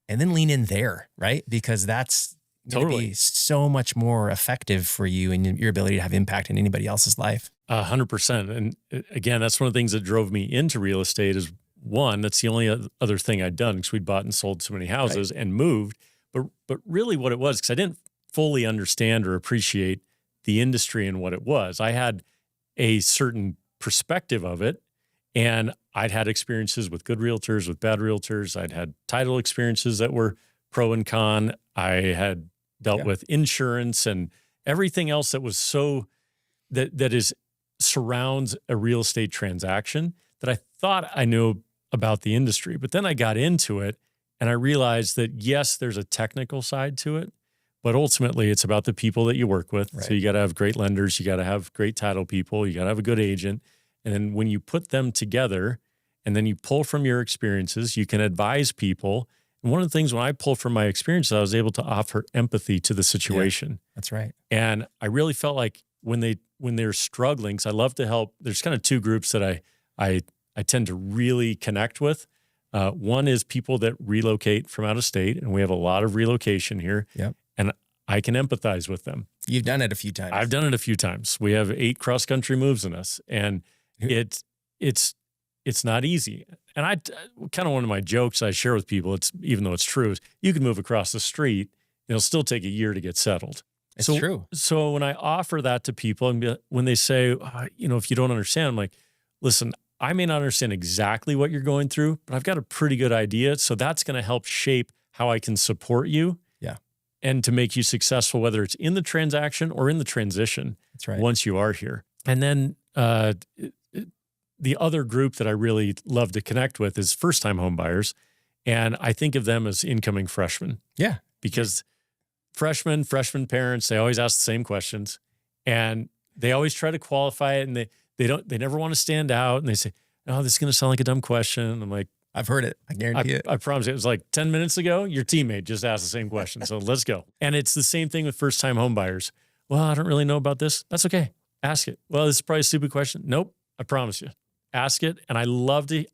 and then lean in there, right? Because that's going to be so much more effective for you and your ability to have impact in anybody else's life. 100%. And again, that's one of the things that drove me into real estate. Is one, that's the only other thing I'd done, because we'd bought and sold so many houses and moved. But really what it was, because I didn't fully understand or appreciate the industry and what it was. I had a certain perspective of it, and I'd had experiences with good realtors, with bad realtors. I'd had title experiences that were pro and con. I had dealt with insurance and everything else that was that surrounds a real estate transaction, that I thought I knew about the industry. But then I got into it, and I realized that yes, there's a technical side to it, but ultimately it's about the people that you work with. Right. So you got to have great lenders, you got to have great title people, you got to have a good agent. And then when you put them together and then you pull from your experiences, you can advise people. And one of the things when I pulled from my experiences, I was able to offer empathy to the situation. Yeah, that's right. And I really felt like when when they're struggling, because I love to help. There's kind of two groups that I tend to really connect with. One is people that relocate from out of state, and we have a lot of relocation here. Yep. And I can empathize with them. You've done it a few times. I've done it a few times. We have 8 cross-country moves in us, and it's not easy. And kind of one of my jokes I share with people, even though it's true, is you can move across the street, it'll still take a year to get settled. It's true. So when I offer that to people, and when they say, if you don't understand, I'm like, listen, I may not understand exactly what you're going through, but I've got a pretty good idea. So that's going to help shape how I can support you. Yeah. And to make you successful, whether it's in the transaction or in the transition. That's right. Once you are here. And then the other group that I really love to connect with is first-time home buyers. And I think of them as incoming freshmen. Yeah. Because freshman parents, they always ask the same questions. And they always try to qualify it, and they never want to stand out, and they say, "Oh, this is going to sound like a dumb question." I'm like, I've heard it. I guarantee it. I promise you. It was like 10 minutes ago, your teammate just asked the same question. So let's go. And it's the same thing with first-time home buyers. Well, I don't really know about this. That's okay. Ask it. Well, this is probably a stupid question. Nope. I promise you. Ask it. And I love to,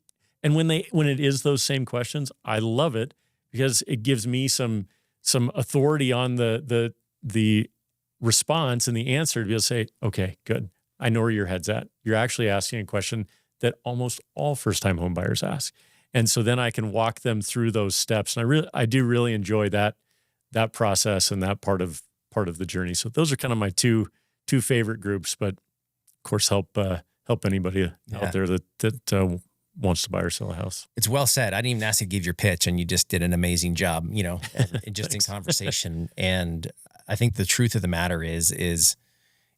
and when it is those same questions, I love it because it gives me some authority on the response and the answer to be able to say, okay, good. I know where your head's at. You're actually asking a question that almost all first-time home buyers ask. And so then I can walk them through those steps. And I do really enjoy that process and that part of the journey. So those are kind of my two favorite groups, but of course help anybody out there that wants to buy or sell a house. It's well said. I didn't even ask you to give your pitch, and you just did an amazing job, just in conversation. And I think the truth of the matter is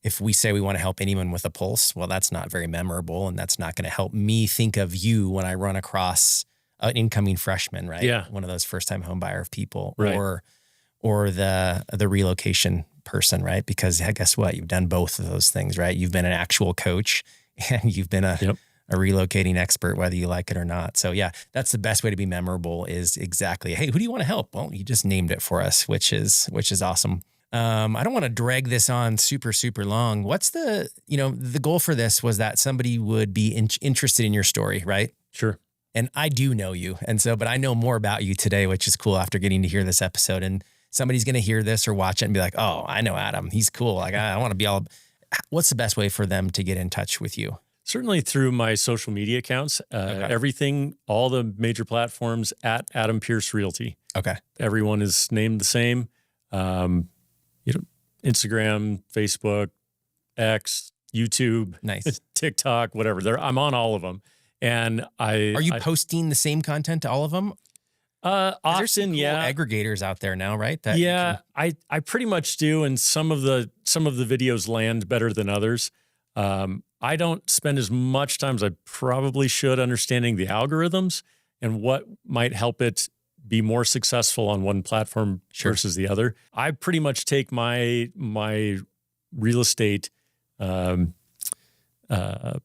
if we say we want to help anyone with a pulse, well, that's not very memorable, and that's not going to help me think of you when I run across an incoming freshman, right? Yeah. One of those first-time home buyer people, right. or the relocation person, right? Because guess what? You've done both of those things, right? You've been an actual coach, and you've been a relocating expert, whether you like it or not. So yeah, that's the best way to be memorable is exactly, hey, who do you want to help? Well, you just named it for us, which is awesome. I don't want to drag this on super, super long. What's the goal for this was that somebody would be interested in your story, right? Sure. And I do know you. but I know more about you today, which is cool after getting to hear this episode. And somebody's going to hear this or watch it and be like, oh, I know Adam. He's cool. Like, I want to be all, what's the best way for them to get in touch with you? Certainly through my social media accounts, everything, all the major platforms at Adam Pearce Realty. Okay. Everyone is named the same. Instagram, Facebook, X, YouTube, nice, TikTok, whatever. I'm on all of them. And are you posting the same content to all of them? Often, there's some cool aggregators out there now, right? I pretty much do. And some of the videos land better than others. I don't spend as much time as I probably should understanding the algorithms and what might help it be more successful on one platform versus the other. I pretty much take my real estate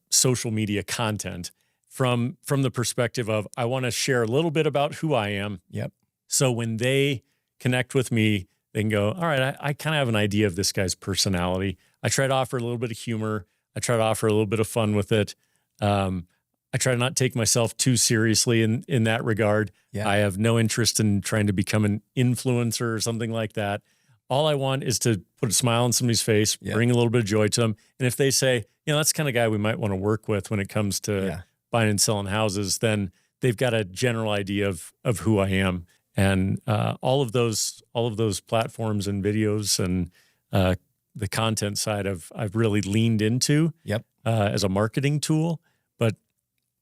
social media content from the perspective of I want to share a little bit about who I am. Yep. So when they connect with me, they can go, all right, I kind of have an idea of this guy's personality. I try to offer a little bit of humor. I try to offer a little bit of fun with it. I try to not take myself too seriously in that regard. Yeah. I have no interest in trying to become an influencer or something like that. All I want is to put a smile on somebody's face, bring a little bit of joy to them. And if they say, that's the kind of guy we might want to work with when it comes to buying and selling houses, then they've got a general idea of who I am. And all of those platforms and videos and the content side I've really leaned into as a marketing tool. But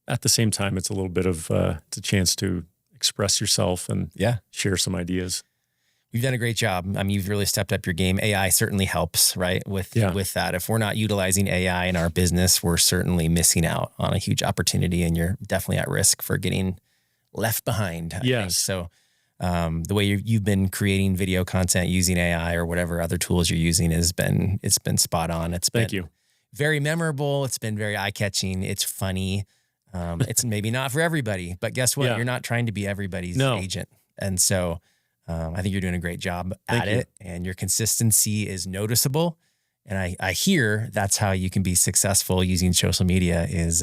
at the same time, it's a little bit of it's a chance to express yourself and share some ideas. You've done a great job. I mean, you've really stepped up your game. AI certainly helps, right? With that. If we're not utilizing AI in our business, we're certainly missing out on a huge opportunity, and you're definitely at risk for getting left behind. I think. So the way you've been creating video content using AI or whatever other tools you're using it's been spot on. Thank you. Very memorable. It's been very eye-catching. It's funny. It's maybe not for everybody, but guess what? You're not trying to be everybody's agent. And so I think you're doing a great job at it, and your consistency is noticeable. And I hear that's how you can be successful using social media is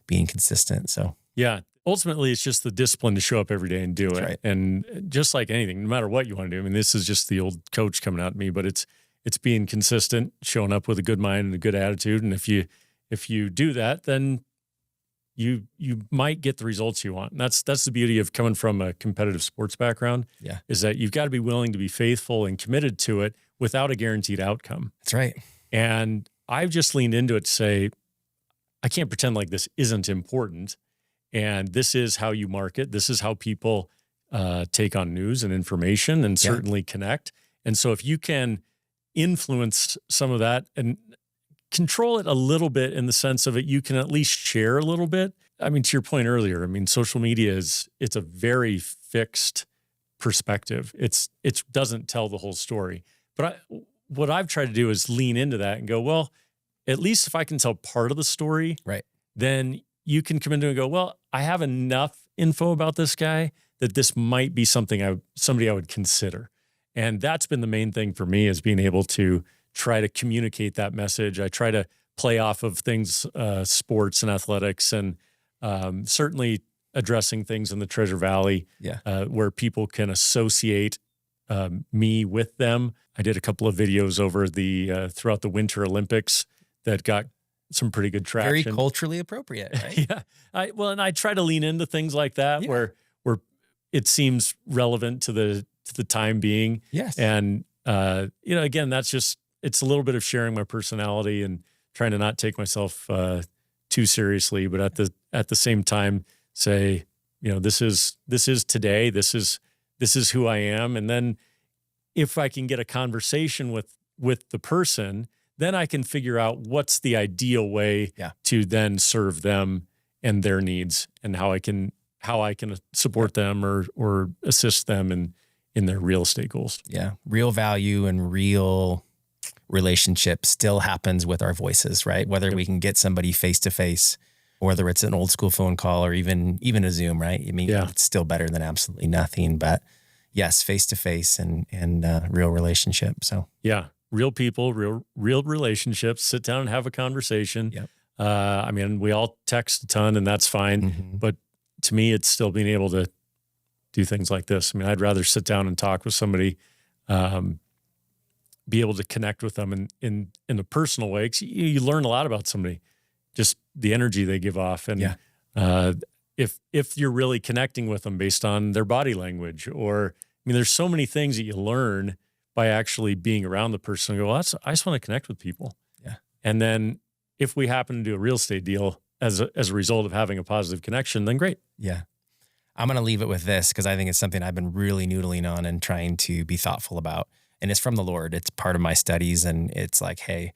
being consistent. So yeah, ultimately it's just the discipline to show up every day and do it. right. And just like anything, no matter what you want to do, I mean, this is just the old coach coming out at me, but it's being consistent, showing up with a good mind and a good attitude. And if you do that, then you might get the results you want. And that's the beauty of coming from a competitive sports background. Yeah. Is that you've got to be willing to be faithful and committed to it without a guaranteed outcome. That's right. And I've just leaned into it to say, I can't pretend like this isn't important. And this is how you market. This is how people take on news and information and certainly connect. And so if you can influence some of that and control it a little bit in the sense of it, you can at least share a little bit. I mean, to your point earlier, I mean, social media it's a very fixed perspective. It doesn't tell the whole story. But what I've tried to do is lean into that and go, well, at least if I can tell part of the story, right, then you can come into it and go, well, I have enough info about this guy that this might be somebody I would consider. And that's been the main thing for me, is being able to try to communicate that message. I try to play off of things, sports and athletics, and certainly addressing things in the Treasure Valley where people can associate me with them. I did a couple of videos over throughout the Winter Olympics that got some pretty good traction. Very culturally appropriate, right? Yeah. And I try to lean into things like that where it seems relevant to the time being. Yes. And again, it's a little bit of sharing my personality and trying to not take myself too seriously, but at the same time say, this is today, this is who I am. And then if I can get a conversation with the person, then I can figure out what's the ideal way to then serve them and their needs, and how I can support them or assist them in their real estate goals. Yeah. Real value and real relationship still happens with our voices, right? Whether we can get somebody face to face, whether it's an old school phone call or even a Zoom, right? I mean, it's still better than absolutely nothing, but yes, face to face and real relationship. So yeah. Real people, real relationships, sit down and have a conversation. Yep. I mean, we all text a ton and that's fine. Mm-hmm. But to me, it's still being able to do things like this. I mean, I'd rather sit down and talk with somebody, be able to connect with them in a personal way. 'Cause you learn a lot about somebody, just the energy they give off. And if you're really connecting with them based on their body language, or, I mean, there's so many things that you learn by actually being around the person and go, well, I just want to connect with people. Yeah. And then if we happen to do a real estate deal as a result of having a positive connection, then great. Yeah. I'm going to leave it with this because I think it's something I've been really noodling on and trying to be thoughtful about. And it's from the Lord. It's part of my studies. And it's like, hey,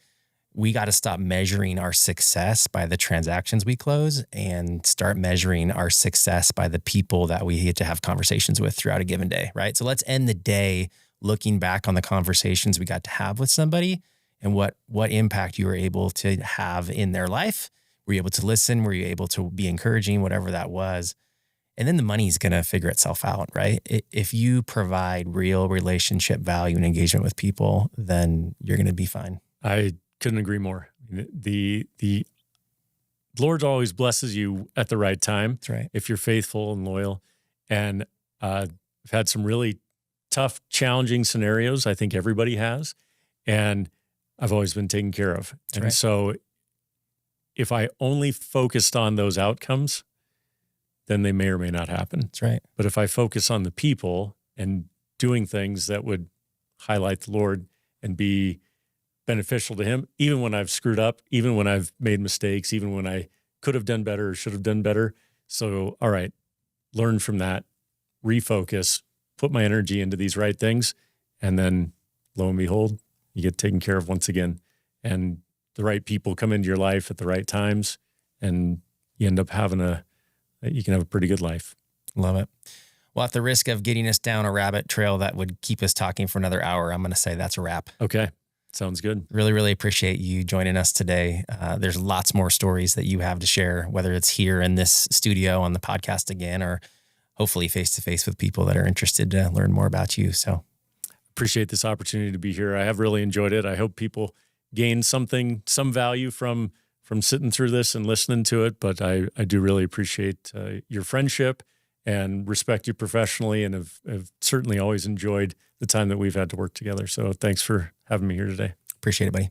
we got to stop measuring our success by the transactions we close and start measuring our success by the people that we get to have conversations with throughout a given day, right? So let's end the day looking back on the conversations we got to have with somebody and what impact you were able to have in their life. Were you able to listen? Were you able to be encouraging, whatever that was? And then the money's going to figure itself out, right? If you provide real relationship value and engagement with people, then you're going to be fine. I couldn't agree more. The Lord always blesses you at the right time. That's right. If you're faithful and loyal. And I've had some really tough, challenging scenarios. I think everybody has. And I've always been taken care of. That's and right. so if I only focused on those outcomes, then they may or may not happen. That's right. But if I focus on the people and doing things that would highlight the Lord and be beneficial to him, even when I've screwed up, even when I've made mistakes, even when I could have done better or should have done better. So, all right, learn from that, refocus, put my energy into these right things. And then lo and behold, you get taken care of once again. And the right people come into your life at the right times, and you end up you can have a pretty good life. Love it. Well, at the risk of getting us down a rabbit trail that would keep us talking for another hour, I'm going to say that's a wrap. Okay. Sounds good. Really, really appreciate you joining us today. There's lots more stories that you have to share, whether it's here in this studio on the podcast again, or hopefully face-to-face with people that are interested to learn more about you. So appreciate this opportunity to be here. I have really enjoyed it. I hope people gained something, some value from sitting through this and listening to it. But I do really appreciate your friendship and respect you professionally, and have certainly always enjoyed the time that we've had to work together. So thanks for having me here today. Appreciate it, buddy.